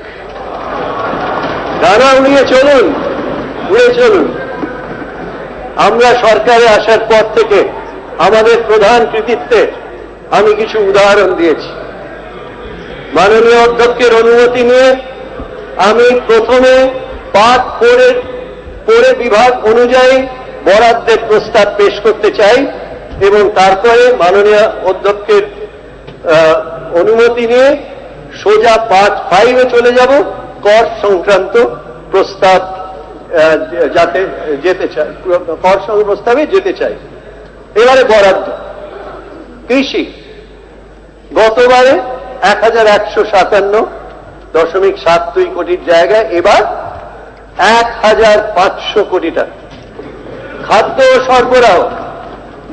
গানা উড়িয়ে চলুন, উড়ে চলুন। আমরা সরকারে আসার পর থেকে আমাদের প্রধান কৃতিত্বের আমি কিছু উদাহরণ দিয়েছি। মাননীয় অধ্যক্ষের অনুমতি নিয়ে আমি প্রথমে পাঠ পড়ে বিভাগ অনুযায়ী বরাদ্দের প্রস্তাব পেশ করতে চাই এবং তারপরে মাননীয় অধ্যক্ষের অনুমতি নিয়ে সোজা পার্ট 5-এ চলে যাব, কর সংক্রান্ত প্রস্তাব যাতে যেতে চাই, কর সংক্রান্ত প্রস্তাবে যেতে চাই। এবারে বরাদ্দ। কৃষি গতবারে 1157.72 কোটির জায়গায় এবার 1,500 কোটি টাকা। খাদ্য সরবরাহ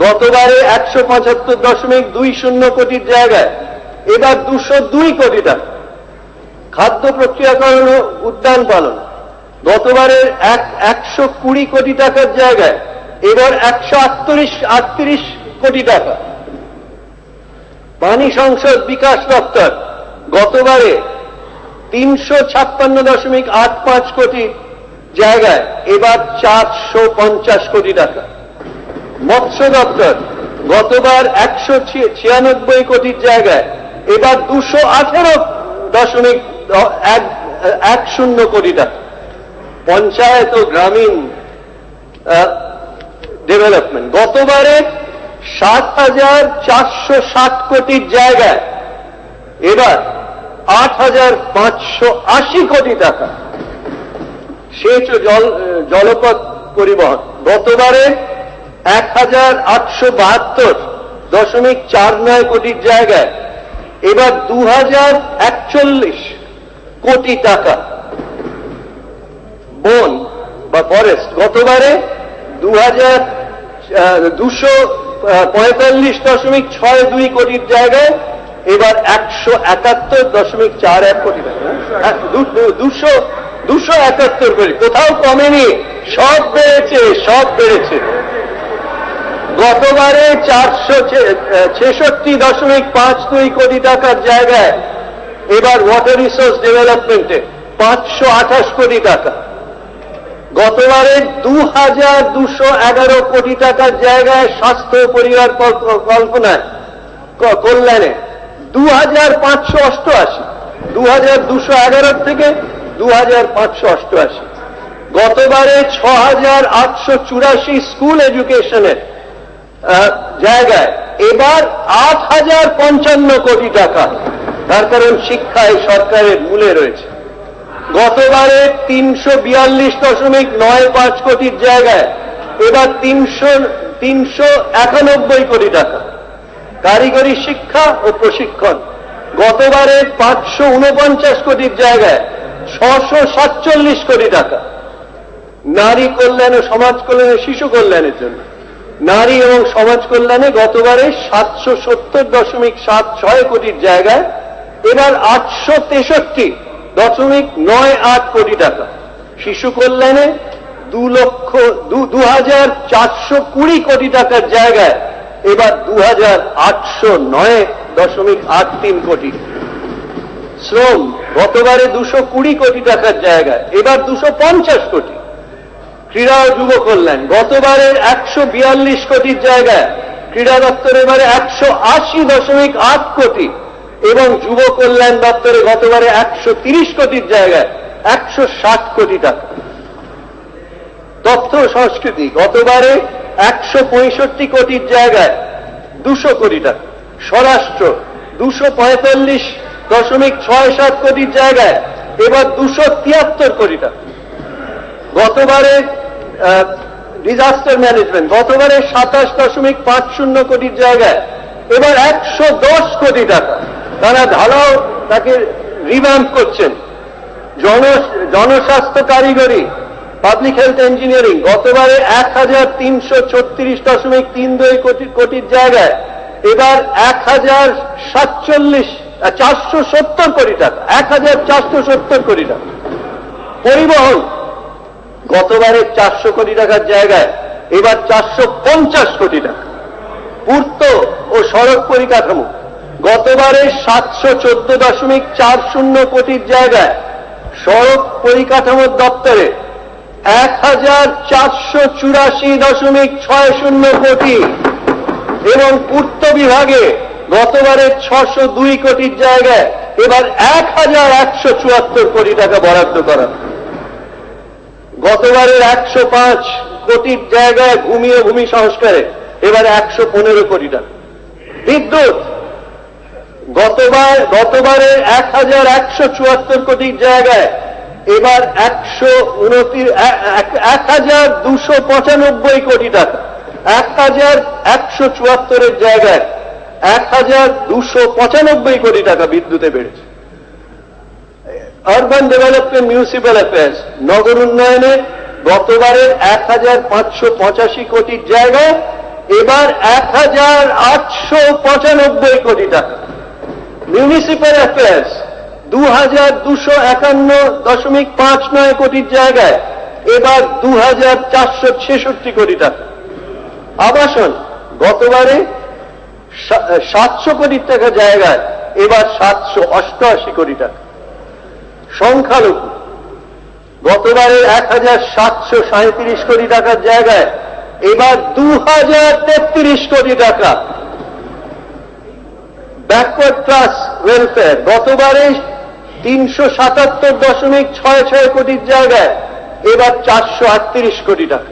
গতবারে 175.20 কোটির জায়গায় এবার 202 কোটি টাকা। খাদ্য প্রক্রিয়াকরণ ও উদ্যান পালন গতবারে 120 কোটি টাকার জায়গায় এবার 138 কোটি টাকা। পানি সংসদ বিকাশ দপ্তর গতবারে 356.85 কোটি জায়গায় এবার 450 কোটি টাকা। মৎস্য দপ্তর গতবার 196 কোটির জায়গায় এবার 218.10 কোটি টাকা। পঞ্চায়েত ও গ্রামীণ ডেভেলপমেন্ট গতবারে 7,460 কোটির জায়গায় এবার 8,580 কোটি টাকা। সেচ ও জলপথ পরিবহন গতবারে 1,872.49 কোটির জায়গায় এবার 2,041 কোটি টাকা। বন বা ফরেস্ট গতবারে 245.62 কোটির জায়গায় এবার 171.41 কোটি টাকা। 271 কোটি, কোথাও কমেনি, সব বেড়েছে, সব বেড়েছে। গতবারে 466.52 কোটি টাকার জায়গায় এবার ওয়াটার রিসোর্স ডেভেলপমেন্টে 528 কোটি টাকা। গতবারে 2,211 কোটি টাকার জায়গায় স্বাস্থ্য পরিবার কল্যাণে 2,588, 2,211 থেকে 2,588। গতবারে 6,884 স্কুল এডুকেশনের জায়গায় এবার 8,055 কোটি টাকা। তার কারণ শিক্ষায় সরকারের মূলে রয়েছে। গতবারে 342.95 কোটির জায়গায় এবার 391 কোটি টাকা। কারিগরি শিক্ষা ও প্রশিক্ষণ গতবারে 549 কোটির জায়গায় 647 কোটি টাকা। নারী কল্যাণ ও সমাজ কল্যাণে শিশু কল্যাণের জন্য নারী এবং সমাজ কল্যাণে গতবারে 770.76 কোটির জায়গায় এবার 863.98 কোটি টাকা। শিশু কল্যাণে 2,420 কোটি টাকার জায়গায় এবার 2,809.83 কোটি। শ্রম গতবারে 220 কোটি টাকার জায়গায় এবার 250 কোটি। ক্রীড়া ও যুব কল্যাণ গতবারে 142 কোটির জায়গায় ক্রীড়া দপ্তর এবারে 180.8 কোটি এবং যুব কল্যাণ দপ্তরে গতবারে 130 কোটির জায়গায় 160 কোটি টাকা। তথ্য ও সংস্কৃতি গতবারে 165 কোটির জায়গায় 200 কোটি টাকা। স্বরাষ্ট্র 245.67 কোটির জায়গায় এবার 273 কোটি টাকা। গতবারে ডিজাস্টার ম্যানেজমেন্ট গতবারে 27.50 কোটির জায়গায় এবার 110 কোটি টাকা তারা ঢালাও তাকে রিভ্যাম্প করছেন। জনস্বাস্থ্য কারিগরি পাবলিক হেলথ ইঞ্জিনিয়ারিং গতবারে 1336.32 কোটির জায়গায় এবার 470 কোটি টাকা 1470 কোটি টাকা। পরিবহন গতবারে 400 কোটি টাকার জায়গায় এবার 450 কোটি টাকা। পূর্ত ও সড়ক পরিকাঠামো গতবারে 714.40 কোটির জায়গায় সড়ক পরিকাঠামো দপ্তরে 1484.60 কোটি এবং পূর্ত বিভাগে গতবারে 602 কোটির জায়গায় এবার 1174 কোটি টাকা বরাদ্দ করা। গতবারের 105 কোটির জায়গায় ভূমি ও ভূমি সংস্কারে এবার 115 কোটি টাকা। বিদ্যুৎ গতবারে 1174 কোটির জায়গায় এবার 1295 কোটি টাকা। 1174 জায়গায় 1295 কোটি টাকা বিদ্যুতে বেড়েছে। আরবান ডেভেলপমেন্ট মিউনিসিপ্যাল অ্যাফেয়ার্স নগর উন্নয়নে গতবারের 1585 কোটির জায়গায় এবার 1895 কোটি টাকা। মিউনিসিপ্যাল অ্যাফেয়ার্স 2251.59 কোটির জায়গায় এবার 2466 কোটি টাকা। আবাসন গতবারে 700 কোটি টাকা জায়গায় এবার 788 কোটি টাকা। সংখ্যালঘু গতবারে 1737 কোটি টাকার জায়গায় এবার 2033 কোটি টাকা। ব্যাকওয়ার্ড ক্লাস ওয়েলফেয়ার গতবারে 377.66 কোটির জায়গায় এবার 438 কোটি টাকা।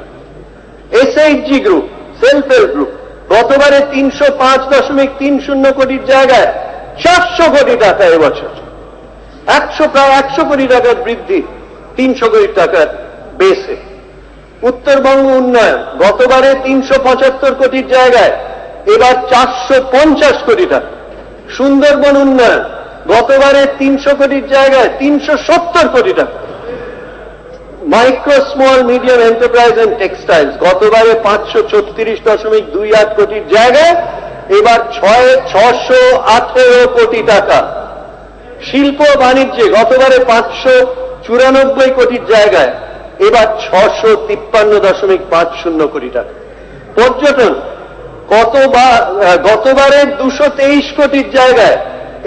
SHG group self help group গতবারে 305.30 কোটির জায়গায় 400 কোটি টাকা এবছর। প্রায় 100 কোটি টাকার বৃদ্ধি 300 কোটি টাকার বেসে। উত্তরবঙ্গ উন্নয়ন গতবারে 375 কোটির জায়গায় এবার 450 কোটি টাকা। সুন্দরবন উন্নয়ন গতবারে 300 কোটির জায়গায় 370 কোটি টাকা। Micro small medium enterprise and textiles গতবারে 536.28 কোটির জায়গায় এবার 618 কোটি টাকা। শিল্প বাণিজ্যে গতবারে 594 কোটির জায়গায় এবার 653.50 কোটি টাকা। পর্যটন গতবারে 223 কোটির জায়গায়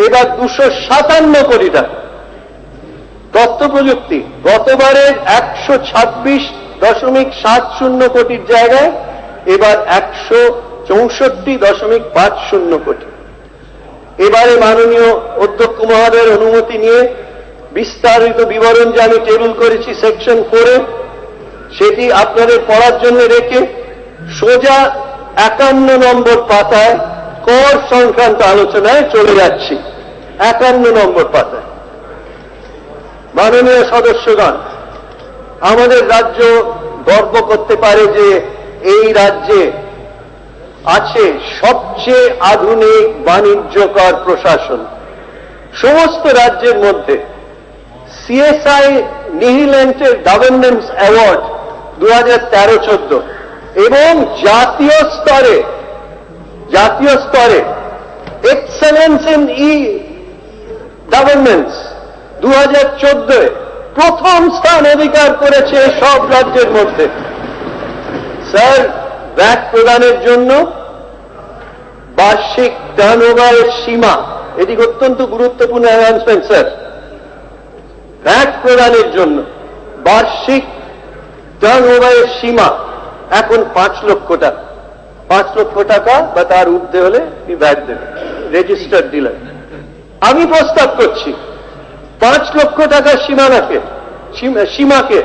এবার 257 কোটি টাকা। তথ্য প্রযুক্তি গতবারে 126.70 কোটির জায়গায় এবার 164.50 কোটি। এবারে মাননীয় অধ্যক্ষ মহোদয়ের অনুমতি নিয়ে বিস্তারিত বিবরণ যে আমি টেবিল করেছি সেকশন 4-এ সেটি আপনাদের পড়ার জন্য রেখে সোজা 51 নম্বর পাতায় কর সংক্রান্ত আলোচনায় চলে যাচ্ছি। 51 নম্বর পাতায় মাননীয় সদস্যগণ, আমাদের রাজ্য গর্ব করতে পারে যে এই রাজ্যে আছে সবচেয়ে আধুনিক বাণিজ্যকর প্রশাসন। সমস্ত রাজ্যের মধ্যে সিএসআই নিহিল্যান্ডের গভর্নেন্স অ্যাওয়ার্ড 2013-14 এবং জাতীয় স্তরে এক্সেলেন্স ইন গভর্নেন্স 2014 প্রথম স্থান অধিকার করেছে সব রাজ্যের মধ্যে। স্যার, ভ্যাট প্রদানের জন্য বার্ষিক টার্নওভারের সীমা, এটি অত্যন্ত গুরুত্বপূর্ণ অ্যানাউন্সমেন্ট স্যার। ভ্যাট প্রদানের জন্য বার্ষিক টার্নওভারের সীমা এখন 5 লক্ষ টাকা। 5 লক্ষ টাকা বা তার ঊর্ধ্বে হলে ভ্যাট দেবে রেজিস্টার্ড ডিলার। আমি প্রস্তাব করছি 5 লক্ষ টাকার সীমাকে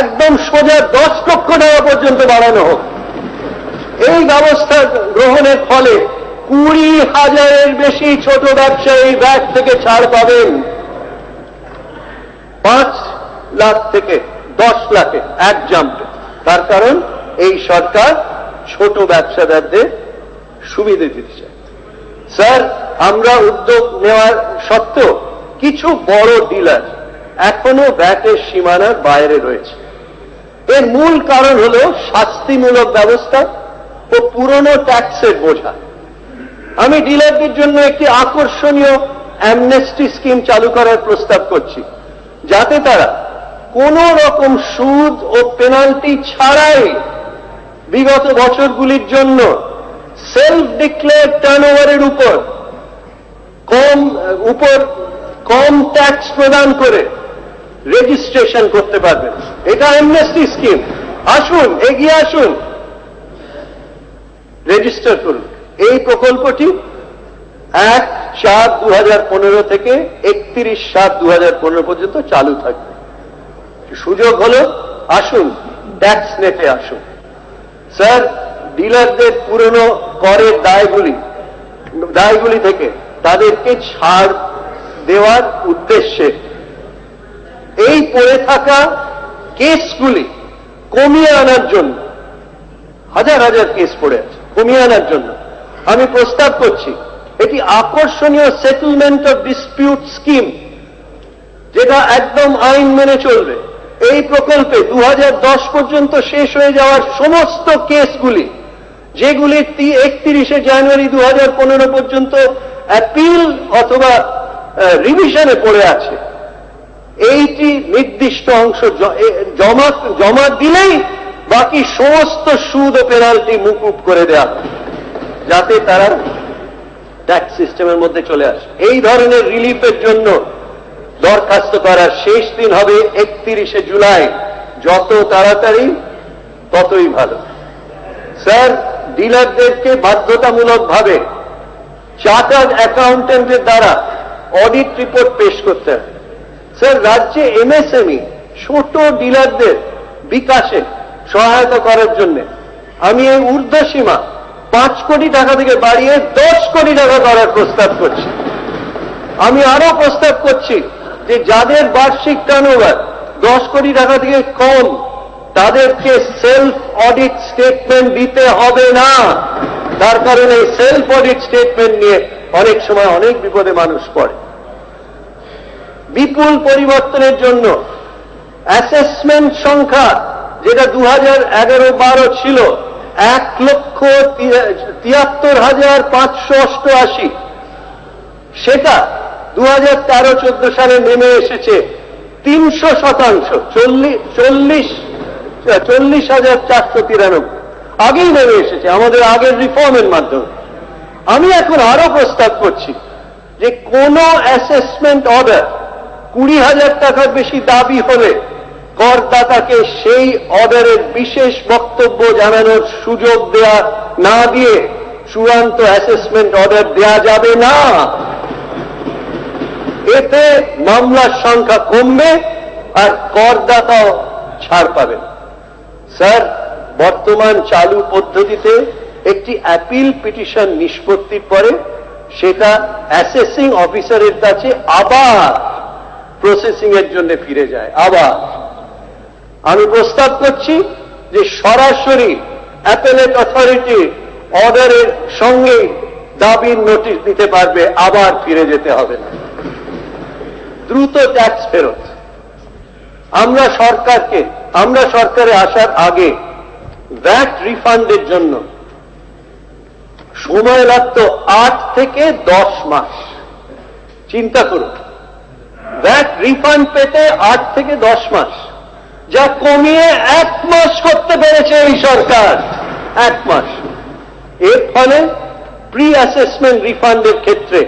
একদম সোজা 10 লক্ষ টাকা পর্যন্ত বাড়ানো হোক। এই ব্যবস্থা গ্রহণের ফলে 20,000-এর বেশি ছোট ব্যবসায়ী ভ্যাট থেকে ছাড় পাবেন। 5 লাখ থেকে 10 লাখে এক জাম্পে। তার কারণ এই সরকার ছোট ব্যবসাদারদের সুবিধা দিতে চায়। স্যার, আমরা উদ্যোগ নেওয়ার সত্ত্বেও কিছু বড় ডিলার এখনো ভ্যাটের সীমানার বাইরে রয়েছে। এর মূল কারণ হল শাস্তিমূলক ব্যবস্থা ও পুরনো ট্যাক্সের বোঝা। আমি ডিলারদের জন্য একটি আকর্ষণীয় অ্যামনেস্টি স্কিম চালু করার প্রস্তাব করছি, যাতে তারা কোন রকম সুদ ও পেনাল্টি ছাড়াই বিগত বছরগুলির জন্য সেলফ ডিক্লেয়ার টার্নওভারের উপর কম ট্যাক্স প্রদান করে রেজিস্ট্রেশন করতে পারবেন। এটা অ্যামনেস্টি স্কিম। আসুন, এগিয়ে আসুন, রেজিস্টার করুন। এই প্রকল্পটি 1/4/2015 থেকে 31/7/2015 পর্যন্ত চালু থাকবে। সুযোগ হলো, আসুন, ট্যাক্স নেটে আসুন। স্যার, ডিলারদের পুরনো করের দায়গুলি থেকে তাদেরকে ছাড় দেওয়ার উদ্দেশ্যে এই পড়ে থাকা কেসগুলি কমিয়ে আনার জন্য, হাজার হাজার কেস পড়ে আছে, কমিয়ে আনার জন্য আমি প্রস্তাব করছি এটি আকর্ষণীয় সেটেলমেন্ট অফ ডিসপিউট স্কিম, যেটা একদম আইন মেনে চলবে। এই প্রকল্পে 2010 পর্যন্ত শেষ হয়ে যাওয়ার সমস্ত কেসগুলি, যেগুলি 31শে জানুয়ারি 2015 পর্যন্ত অ্যাপিল অথবা রিভিশনে পড়ে আছে, এইটি নির্দিষ্ট অংশ জমা দিলেই বাকি সমস্ত সুদ ও পেনাল্টি মুকুব করে দেওয়া হয়, যাতে তারা ট্যাক্স সিস্টেমের মধ্যে চলে আসে। এই ধরনের রিলিফের জন্য দরখাস্ত করার শেষ দিন হবে 31শে জুলাই। যত তাড়াতাড়ি ততই ভালো। স্যার, ডিলারদেরকে বাধ্যতামূলকভাবে চার্টার্ড অ্যাকাউন্টেন্টের দ্বারা অডিট রিপোর্ট পেশ করতে হবে। স্যার, রাজ্যে এমএসএমই ছোট ডিলারদের বিকাশে সহায়তা করার জন্য আমি এই ঊর্ধ্বসীমা 5 কোটি টাকা থেকে বাড়িয়ে 10 কোটি টাকা করার প্রস্তাব করছি। আমি আরো প্রস্তাব করছি যে যাদের বার্ষিক টার্নওভার 10 কোটি টাকা থেকে কম, তাদেরকে সেলফ অডিট স্টেটমেন্ট দিতে হবে না। তার কারণে এই সেলফ অডিট স্টেটমেন্ট নিয়ে অনেক সময় অনেক বিপদে মানুষ পড়ে। বিপুল পরিবর্তনের জন্য অ্যাসেসমেন্ট সংখ্যা, যেটা 2011-12 ছিল 1,73,588, সেটা 2013-14 সালে নেমে এসেছে 300%, 40,493। আগেই নেমে এসেছে আমাদের আগের রিফর্মের মাধ্যমে। আমি এখন আরো প্রস্তাব করছি যে কোন অ্যাসেসমেন্ট অর্ডার 20,000 টাকার বেশি দাবি হলে করদাতাকে সেই অর্ডারের বিশেষ বক্তব্য জানানোর সুযোগ দেয়া না দিয়ে চূড়ান্ত অ্যাসেসমেন্ট অর্ডার দেয়া যাবে না। এতে মামলার সংখ্যা কমবে আর করদাতাও ছাড় পাবেন। স্যার, বর্তমান চালু পদ্ধতিতে একটি অ্যাপিল পিটিশন নিষ্পত্তির পরে সেটা অ্যাসেসিং অফিসারের কাছে আবার প্রসেসিং এর জন্য ফিরে যায়। আবার আমি প্রস্তাব করছি যে সরাসরি অ্যাপেলেট অথরিটি অর্ডারের সঙ্গে দাবির নোটিশ দিতে পারবে, আবার ফিরে যেতে হবে না। দ্রুত ট্যাক্স ফেরত। আমরা সরকারে আসার আগে ভ্যাট রিফান্ডের জন্য সময় লাগতো 8 থেকে 10 মাস। চিন্তা করুন, ভ্যাট রিফান্ড পেতে 8 থেকে 10 মাস, যা কমিয়ে 1 মাস করতে পেরেছে এই সরকার। 1 মাস। এর ফলে প্রি অ্যাসেসমেন্ট রিফান্ডের ক্ষেত্রে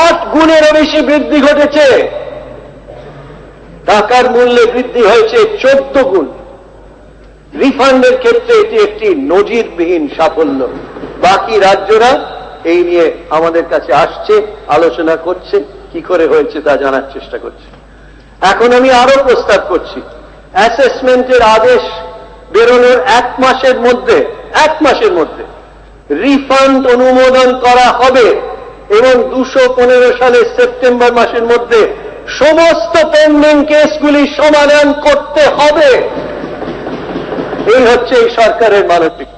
8 গুণেরও বেশি বৃদ্ধি ঘটেছে। টাকার মূল্যে বৃদ্ধি হয়েছে 14 গুণ। রিফান্ডের ক্ষেত্রে এটি একটি নজিরবিহীন সাফল্য। বাকি রাজ্যরা এই নিয়ে আমাদের কাছে আসছে, আলোচনা করছে, কি করে হয়েছে তা জানার চেষ্টা করছে। এখন আমি আরো প্রস্তাব করছি, অ্যাসেসমেন্টের আদেশ বেরোনোর 1 মাসের মধ্যে 1 মাসের মধ্যে রিফান্ড অনুমোদন করা হবে এবং 215 সালের সেপ্টেম্বর মাসের মধ্যে সমস্ত পেন্ডিং কেসগুলি সমাধান করতে হবে। এই হচ্ছে এই সরকারের মানসিক।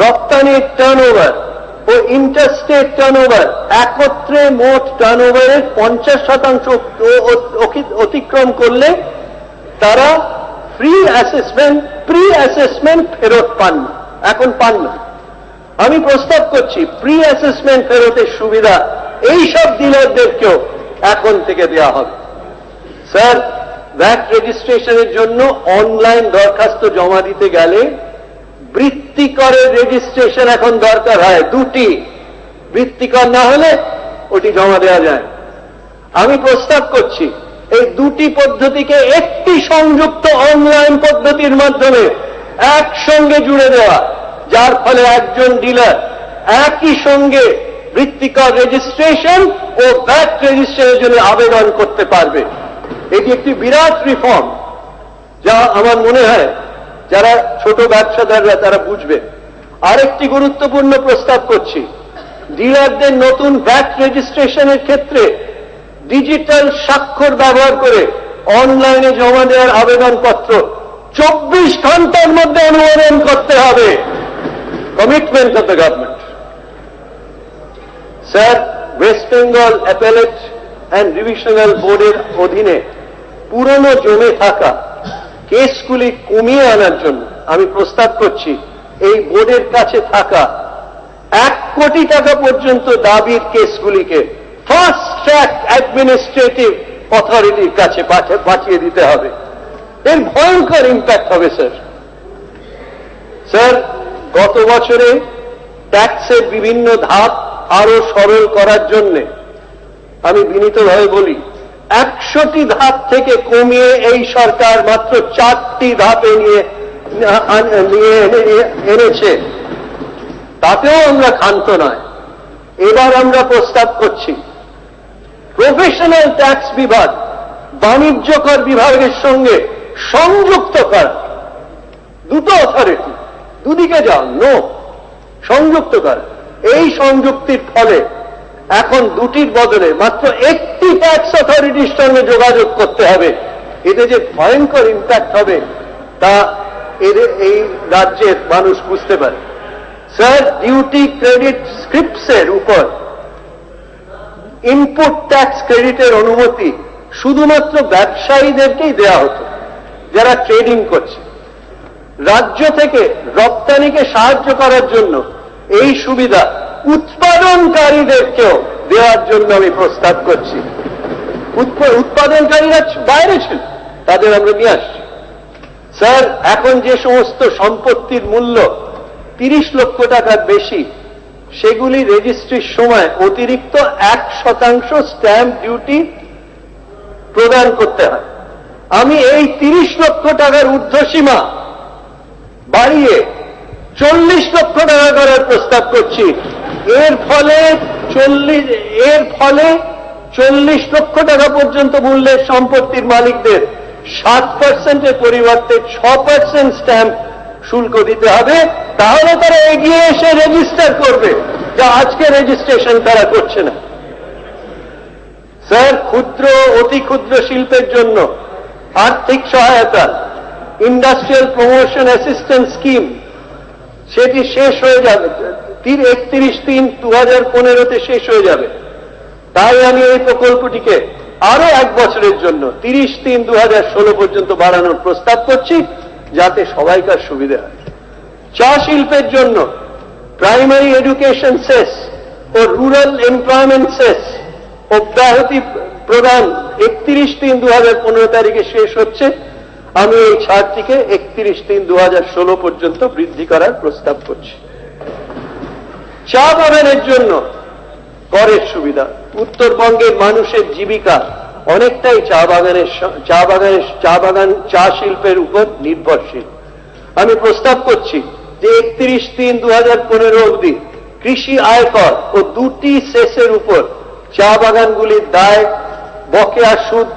রপ্তানির টার্নওভার ও ইন্টারস্টেট টার্নওভার একত্রে মোট টার্নওভারের 50% অতিক্রম করলে তারা প্রি অ্যাসেসমেন্ট ফেরত পান না, এখন পান না। আমি প্রস্তাব করছি প্রি অ্যাসেসমেন্ট ফেরতের সুবিধা এই সব ডিলারদেরকেও এখন থেকে দেওয়া হবে। স্যার, ভ্যাট রেজিস্ট্রেশনের জন্য অনলাইন দরখাস্ত জমা দিতে গেলে বৃত্তিকরের রেজিস্ট্রেশন এখন দরকার হয়, 2টি। বৃত্তিকর না হলে ওটি জমা দেওয়া যায়। আমি প্রস্তাব করছি এই 2টি পদ্ধতিকে একটি সংযুক্ত অনলাইন পদ্ধতির মাধ্যমে একসঙ্গে জুড়ে দেওয়া, যার ফলে একজন ডিলার একই সঙ্গে বৃত্তিকর রেজিস্ট্রেশন ও ভ্যাট রেজিস্ট্রেশনের জন্য আবেদন করতে পারবে। এটি একটি বিরাট রিফর্ম, যা আমার মনে হয় যারা ছোট ব্যবসাদাররা তারা বুঝবে। আরেকটি গুরুত্বপূর্ণ প্রস্তাব করছি, ডিলারদের নতুন ভ্যাট রেজিস্ট্রেশনের ক্ষেত্রে ডিজিটাল স্বাক্ষর ব্যবহার করে অনলাইনে জমা দেওয়ার আবেদনপত্র 24 ঘন্টার মধ্যে অনুমোদন করতে হবে। Commitment of the government. Sir, West Bengal appellate and revisional বোর্ডের অধীনে পুরনো জমে থাকা কেসগুলি কমিয়ে আনার জন্য আমি প্রস্তাব করছি এই বোর্ডের কাছে থাকা 1 কোটি টাকা পর্যন্ত দাবির কেসগুলিকে ফাস্ট ট্র্যাক অ্যাডমিনিস্ট্রেটিভ অথরিটির কাছে পাঠিয়ে দিতে হবে। এর ভয়ঙ্কর ইম্প্যাক্ট হবে স্যার। স্যার, গত বছরে ট্যাক্সের বিভিন্ন ধাপ আরো সরল করার জন্য আমি বিনীতভাবে বলি 100টি ধাপ থেকে কমিয়ে এই সরকার মাত্র 4টি ধাপে নিয়ে এনেছে। তাতেও আমরা ক্ষান্ত নয়। এবার আমরা প্রস্তাব করছি প্রফেশনাল ট্যাক্স বিভাগ বাণিজ্যকর বিভাগের সঙ্গে সংযুক্ত করা। 2টো অথরিটি, দুদিকে যাও, সংযুক্ত করা। এই সংযুক্তির ফলে এখন 2টির বদলে মাত্র 1টি ট্যাক্স অথরিটির সঙ্গে যোগাযোগ করতে হবে। এতে যে ভয়ঙ্কর ইম্প্যাক্ট হবে তা এই রাজ্যের মানুষ বুঝতে পারে। স্যার, ডিউটি ক্রেডিট স্ক্রিপ্টসের উপর ইনপুট ট্যাক্স ক্রেডিটের অনুমতি শুধুমাত্র ব্যবসায়ীদেরকেই দেওয়া হতো যারা ট্রেডিং করছে। রাজ্য থেকে রপ্তানিকে সাহায্য করার জন্য এই সুবিধা উৎপাদনকারীদেরকেও দেওয়ার জন্য আমি প্রস্তাব করছি। উৎপাদনকারীরা বাইরে ছিল, তাদের আমরা নিয়ে আসছি। স্যার, এখন যে সমস্ত সম্পত্তির মূল্য 30 লক্ষ টাকার বেশি, সেগুলি রেজিস্ট্রির সময় অতিরিক্ত 1% স্ট্যাম্প ডিউটি প্রদান করতে হয়। আমি এই 30 লক্ষ টাকার ঊর্ধ্বসীমা বাড়িয়ে 40 লক্ষ টাকা করার প্রস্তাব করছি। এর ফলে 40 লক্ষ টাকা পর্যন্ত মূল্যের সম্পত্তির মালিকদের 7%-এর পরিবর্তে 6% স্ট্যাম্প শুল্ক দিতে হবে। তাহলে তারা এগিয়ে এসে রেজিস্টার করবে, যা আজকে রেজিস্ট্রেশন তারা করছে না। স্যার, ক্ষুদ্র অতি ক্ষুদ্র শিল্পের জন্য আর্থিক সহায়তা ইন্ডাস্ট্রিয়াল প্রমোশন অ্যাসিস্ট্যান্স স্কিম, সেটি শেষ হয়ে যাবে 31/3/2015-তে শেষ হয়ে যাবে। তাই আমি এই প্রকল্পটিকে আরো 1 বছরের জন্য 30/3/2016 পর্যন্ত বাড়ানোর প্রস্তাব করছি, যাতে সবাইকার সুবিধা হয়। চা শিল্পের জন্য প্রাইমারি এডুকেশন সেস ও রুরাল এমপ্লয়মেন্ট সেস অব্যাহতি প্রদান 31/3/2015 তারিখে শেষ হচ্ছে। আমি এই ছাড়টিকে 31/3/2016 পর্যন্ত বৃদ্ধি করার প্রস্তাব করছি। চা বাগানের জন্য করের সুবিধা। উত্তরবঙ্গের মানুষের জীবিকা অনেকটাই চা শিল্পের উপর নির্ভরশীল। আমি প্রস্তাব করছি যে 31/3/2015 অবধি কৃষি আয়কর ও 2টি সেসের উপর চা বাগানগুলির দায় বকেয়া সুদ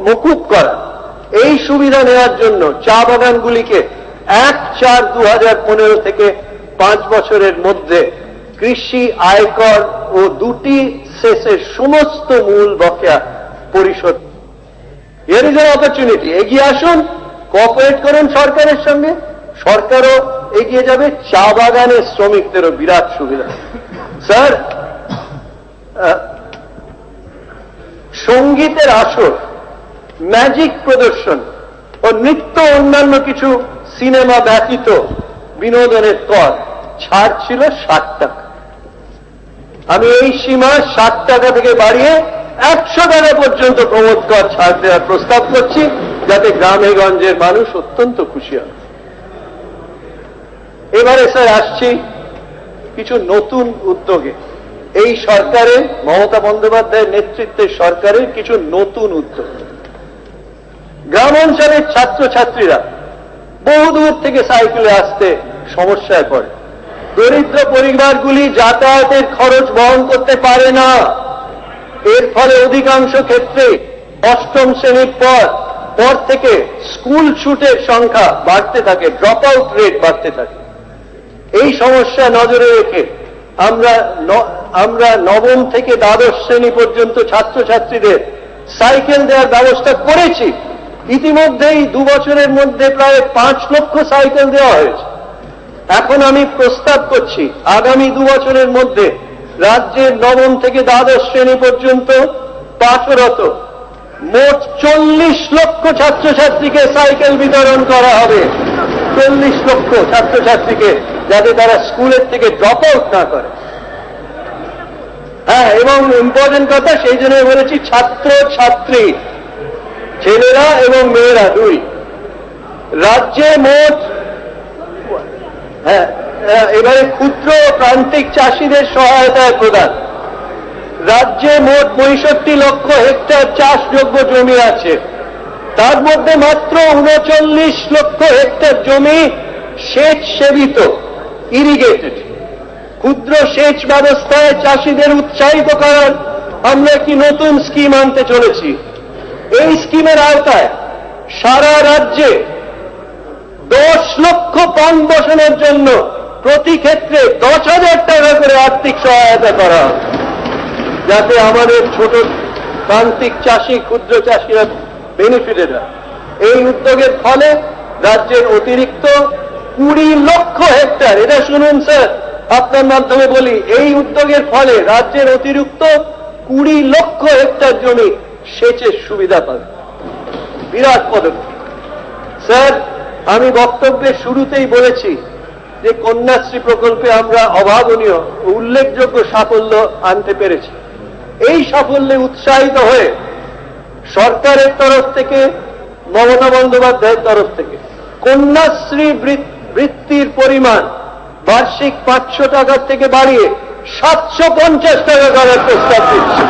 মুকুব করা। এই সুবিধা নেওয়ার জন্য চা বাগানগুলিকে 1/4/2015 থেকে 5 বছরের মধ্যে কৃষি, আয়কর ও দুটি সেসের সমস্ত মূল বকেয়া পরিশোধ। এর ইজ অ্যান অপরচুনিটি। এগিয়ে আসুন, কোঅপারেট করুন সরকারের সঙ্গে, সরকারও এগিয়ে যাবে, চা বাগানের শ্রমিকদেরও বিরাট সুবিধা। স্যার, সঙ্গীতের আসর, ম্যাজিক প্রদর্শন ও নৃত্য, অন্যান্য কিছু সিনেমা ব্যতীত বিনোদনের কর ছাড় ছিল 60 টাকা। আমি এই সীমা 60 টাকা থেকে বাড়িয়ে 100 টাকা পর্যন্ত প্রমোদ কর ছাড় দেওয়ার প্রস্তাব করছি, যাতে গ্রামে গঞ্জের মানুষ অত্যন্ত খুশি হয়। এবারে স্যার আসছি কিছু নতুন উদ্যোগে। এই সরকারের, মমতা বন্দ্যোপাধ্যায়ের নেতৃত্বের সরকারের কিছু নতুন উদ্যোগ। গ্রাম অঞ্চলের ছাত্রছাত্রীরা বহু দূর থেকে সাইকেলে আসতে সমস্যায় পড়ে। দরিদ্র পরিবারগুলি যাতায়াতের খরচ বহন করতে পারে না। এর ফলে অধিকাংশ ক্ষেত্রে অষ্টম শ্রেণীর পর থেকে স্কুল ছুটের সংখ্যা বাড়তে থাকে, ড্রপ আউট রেট বাড়তে থাকে। এই সমস্যা নজরে রেখে আমরা নবম থেকে দ্বাদশ শ্রেণী পর্যন্ত ছাত্রছাত্রীদের সাইকেল দেওয়ার ব্যবস্থা করেছি। ইতিমধ্যেই 2 বছরের মধ্যে প্রায় 5 লক্ষ সাইকেল দেওয়া হয়েছে। এখন আমি প্রস্তাব করছি আগামী 2 বছরের মধ্যে রাজ্যের নবম থেকে দ্বাদশ শ্রেণী পর্যন্ত পাঠরত মোট 40 লক্ষ ছাত্রছাত্রীকে সাইকেল বিতরণ করা হবে। 40 লক্ষ ছাত্রছাত্রীকে, যাতে তারা স্কুলের থেকে ড্রপ আউট না করে। হ্যাঁ, এবং ইম্পর্টেন্ট কথা, সেই জন্য বলেছি ছাত্র ছাত্রী, ছেলেরা এবং মেয়েরা দুই। রাজ্যে মোট, এবারে ক্ষুদ্র প্রান্তিক চাষীদের সহায়তায় প্রদান। রাজ্যে মোট 65 লক্ষ হেক্টর চাষযোগ্য জমি আছে। তার মধ্যে মাত্র 39 লক্ষ হেক্টর জমি সেচ সেবিত, ইরিগেটেড। ক্ষুদ্র সেচ ব্যবস্থায় চাষীদের উৎসাহিত করার আমরা একটি নতুন স্কিম আনতে চলেছি। এই স্কিমের আওতায় সারা রাজ্যে 10 লক্ষ পাম্প বসানোর জন্য প্রতি ক্ষেত্রে 10,000 টাকা করে আর্থিক সহায়তা করা হবে, যাতে আমাদের ছোট প্রান্তিক চাষী, ক্ষুদ্র চাষীরা বেনিফিটেড হয়। এই উদ্যোগের ফলে রাজ্যের অতিরিক্ত 20 লক্ষ হেক্টর, এটা শুনুন স্যার, আপনার মাধ্যমে বলি, এই উদ্যোগের ফলে রাজ্যের অতিরিক্ত 20 লক্ষ হেক্টর জমি সেচের সুবিধা পাবে। বিরাট পদক্ষেপ। স্যার, আমি বক্তব্যের শুরুতেই বলেছি যে কন্যাশ্রী প্রকল্পে আমরা অভাবনীয়, উল্লেখযোগ্য সাফল্য আনতে পেরেছি। এই সাফল্যে উৎসাহিত হয়ে সরকারের তরফ থেকে, মমতা বন্দ্যোপাধ্যায়ের তরফ থেকে কন্যাশ্রী বৃত্তির পরিমাণ বার্ষিক 500 টাকার থেকে বাড়িয়ে 750 টাকা করার প্রস্তাব দিচ্ছি।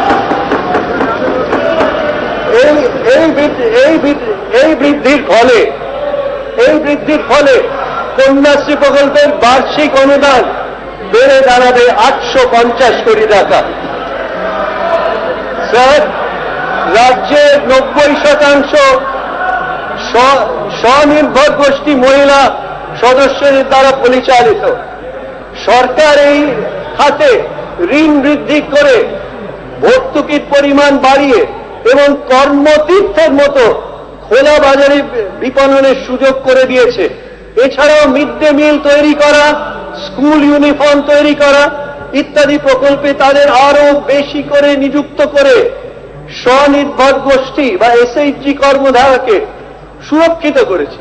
এই বৃদ্ধির ফলে কন্যাশ্রী প্রকল্পের বার্ষিক অনুদান বেড়ে দাঁড়াবে 850 কোটি টাকা। স্যার, রাজ্যের 90% স্বনির্ভর গোষ্ঠী মহিলা সদস্যদের দ্বারা পরিচালিত। সরকার এই খাতে ঋণ বৃদ্ধি করে ভর্তুকির পরিমাণ বাড়িয়ে এবং কর্মতীর্থের মতো খোলা বাজারে বিপণনের সুযোগ করে দিয়েছে। এছাড়াও মিড ডে মিল তৈরি করা, স্কুল ইউনিফর্ম তৈরি করা ইত্যাদি প্রকল্পে তাদের আরো বেশি করে নিযুক্ত করে স্বনির্ভর গোষ্ঠী বা এসএইচজি কর্মধারাকে সুরক্ষিত করেছে।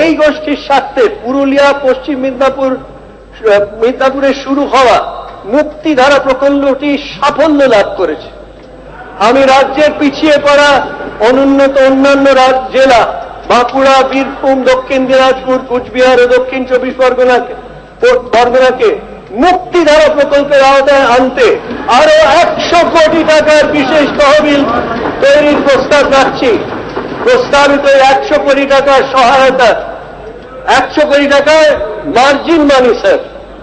এই গোষ্ঠীর স্বার্থে পুরুলিয়া, পশ্চিম মিদনাপুরে শুরু হওয়া মুক্তিধারা প্রকল্পটি সাফল্য লাভ করেছে। আমি রাজ্যের পিছিয়ে পড়া অনুন্নত অন্যান্য জেলা বাঁকুড়া, বীরভূম, দক্ষিণ দিনাজপুর, কুচবিহার ও দক্ষিণ 24 পরগনাকে মুক্তিধারা প্রকল্পের আওতায় আনতে আরো 100 কোটি টাকার বিশেষ তহবিল তৈরির প্রস্তাব রাখছি। প্রস্তাবিত 100 কোটি টাকার সহায়তা, 100 কোটি টাকায় মার্জিন মানি স্যার,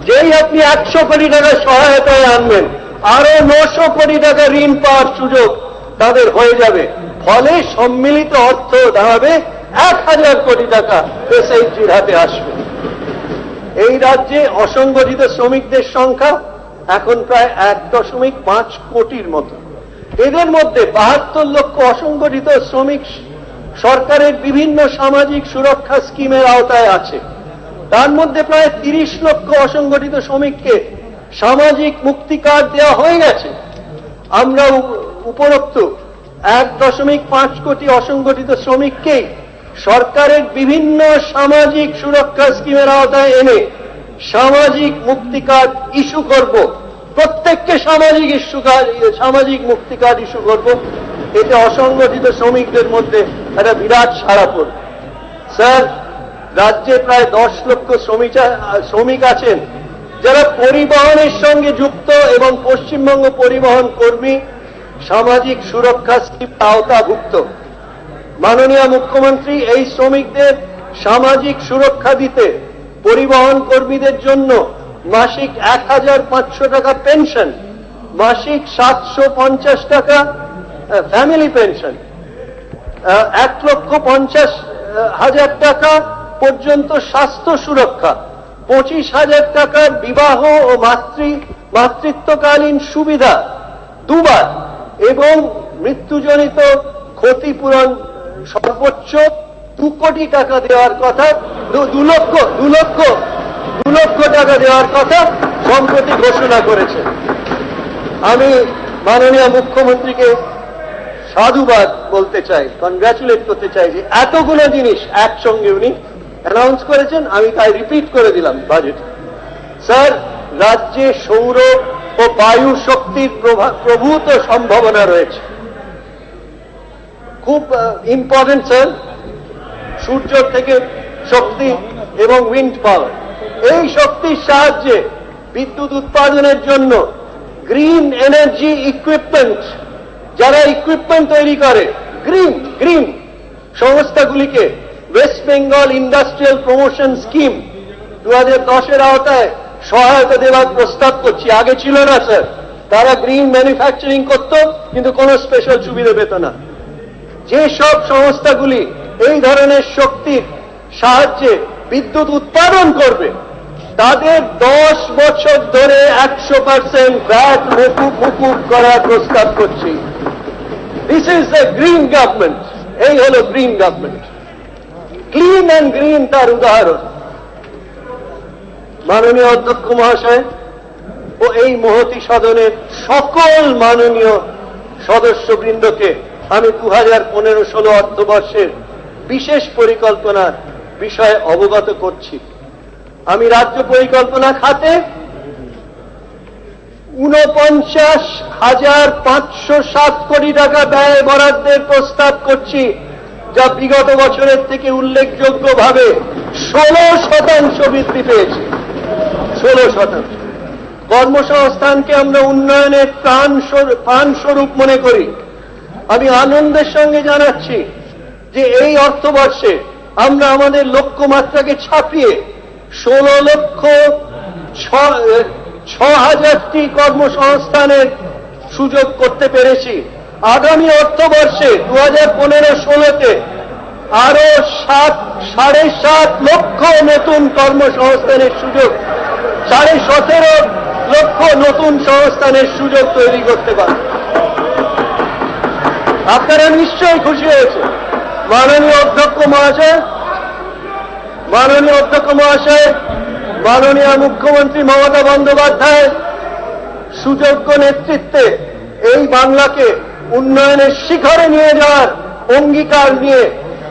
যেই আপনি 100 কোটি টাকার সহায়তায় আনবেন, আরো 900 কোটি টাকা ঋণ পাওয়ার সুযোগ তাদের হয়ে যাবে। ফলে সম্মিলিত অর্থ দাঁড়াবে 1000 কোটি টাকা এসএইচজির হাতে আসবে। এই রাজ্যে অসংগঠিত শ্রমিকদের সংখ্যা এখন প্রায় 1.5 কোটির মতো। এদের মধ্যে 72 লক্ষ অসংগঠিত শ্রমিক সরকারের বিভিন্ন সামাজিক সুরক্ষা স্কিমের আওতায় আছে। তার মধ্যে প্রায় 30 লক্ষ অসংগঠিত শ্রমিককে সামাজিক মুক্তি কার্ড দেওয়া হয়ে গেছে। আমরা উপরোক্ত 1.5 কোটি অসংগঠিত শ্রমিককেই সরকারের বিভিন্ন সামাজিক সুরক্ষা স্কিমের আওতায় এনে সামাজিক মুক্তি কার্ড ইস্যু করব। প্রত্যেককে সামাজিক মুক্তি কার্ড ইস্যু করব। এতে অসংগঠিত শ্রমিকদের মধ্যে একটা বিরাট সাড়া পড়বে। স্যার, রাজ্যে প্রায় 10 লক্ষ শ্রমিক আছেন যারা পরিবহনের সঙ্গে যুক্ত এবং পশ্চিমবঙ্গ পরিবহন কর্মী সামাজিক সুরক্ষা স্কিম আওতাভুক্ত। মাননীয় মুখ্যমন্ত্রী এই শ্রমিকদের সামাজিক সুরক্ষা দিতে পরিবহন কর্মীদের জন্য মাসিক 1500 টাকা পেনশন, মাসিক 750 টাকা ফ্যামিলি পেনশন, 1,50,000 টাকা পর্যন্ত স্বাস্থ্য সুরক্ষা, 25,000 টাকার বিবাহ ও মাতৃত্বকালীন সুবিধা দুবার এবং মৃত্যুজনিত ক্ষতিপূরণ সর্বোচ্চ 2 কোটি টাকা দেওয়ার কথা, 2 লক্ষ টাকা দেওয়ার কথা সম্প্রতি ঘোষণা করেছে। আমি মাননীয় মুখ্যমন্ত্রীকে সাধুবাদ বলতে চাই, কনগ্রাচুলেট করতে চাই যে এতগুলো জিনিস একসঙ্গে উনি অ্যানাউন্স করেছেন। আমি তাই রিপিট করে দিলাম বাজেট। স্যার, রাজ্যে সৌর ও বায়ু শক্তির প্রভূত সম্ভাবনা রয়েছে। খুব ইম্পর্টেন্ট স্যার, সূর্য থেকে শক্তি এবং উইন্ড পাওয়ার। এই শক্তির সাহায্যে বিদ্যুৎ উৎপাদনের জন্য গ্রিন এনার্জি ইকুইপমেন্ট, যারা ইকুইপমেন্ট তৈরি করে গ্রিন সংস্থাগুলিকে West Bengal industrial promotion scheme 2010-এর আওতায় সহায়তা দেওয়ার প্রস্তাব করছি। আগে ছিল না স্যার, তারা গ্রিন ম্যানুফ্যাকচারিং করত কিন্তু কোনো স্পেশাল সুবিধা পেত না। যে সব সংস্থাগুলি এই ধরনের শক্তির সাহায্যে বিদ্যুৎ উৎপাদন করবে তাদের 10 বছর ধরে 100% ভ্যাট মুকুব করার প্রস্তাব করছি। This is the green government. এই হলো green government. Clean and green তার উদাহরণ। মাননীয় অধ্যক্ষ মহাশয় ও এই মহতী সদনের সকল মাননীয় সদস্যবৃন্দকে আমি 2015-16 অর্থবর্ষের বিশেষ পরিকল্পনার বিষয়ে অবগত করছি। আমি রাজ্য পরিকল্পনা খাতে 49,507 কোটি টাকা ব্যয় বরাদ্দের প্রস্তাব করছি, যা বিগত বছরের থেকে উল্লেখযোগ্যভাবে 16% বৃদ্ধি পেয়েছে। 16%। কর্মসংস্থানকে আমরা উন্নয়নের প্রাণস্বরূপ মনে করি। আমি আনন্দের সঙ্গে জানাচ্ছি যে এই অর্থবর্ষে আমরা আমাদের লক্ষ্যমাত্রাকে ছাপিয়ে 16,06,000টি কর্মসংস্থানের সুযোগ করতে পেরেছি। আগামী অর্থবর্ষে 2015-16-তে আরো 7.5 লক্ষ নতুন কর্মসংস্থানের সুযোগ, 17.5 লক্ষ নতুন সংস্থানের সুযোগ তৈরি করতে পারবে। আপনারা নিশ্চয়ই খুশি হয়েছে। মাননীয় অধ্যক্ষ মহাশয়, মাননীয় মুখ্যমন্ত্রী মমতা বন্দ্যোপাধ্যায় সুযোগ্য নেতৃত্বে এই বাংলাকে উন্নয়নের শিখরে নিয়ে যাওয়ার অঙ্গীকার নিয়ে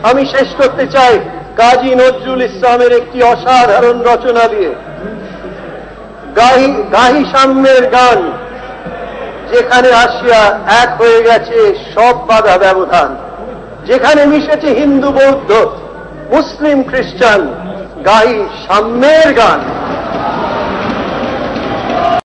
আমি শেষ করতে চাই কাজী নজরুল ইসলামের একটি অসাধারণ রচনা দিয়ে। গাহি সাম্যের গান, যেখানে আসিয়া এক হয়ে গেছে সব বাধা ব্যবধান, যেখানে মিশেছে হিন্দু বৌদ্ধ মুসলিম খ্রিস্টান, গাহি সাম্যের গান।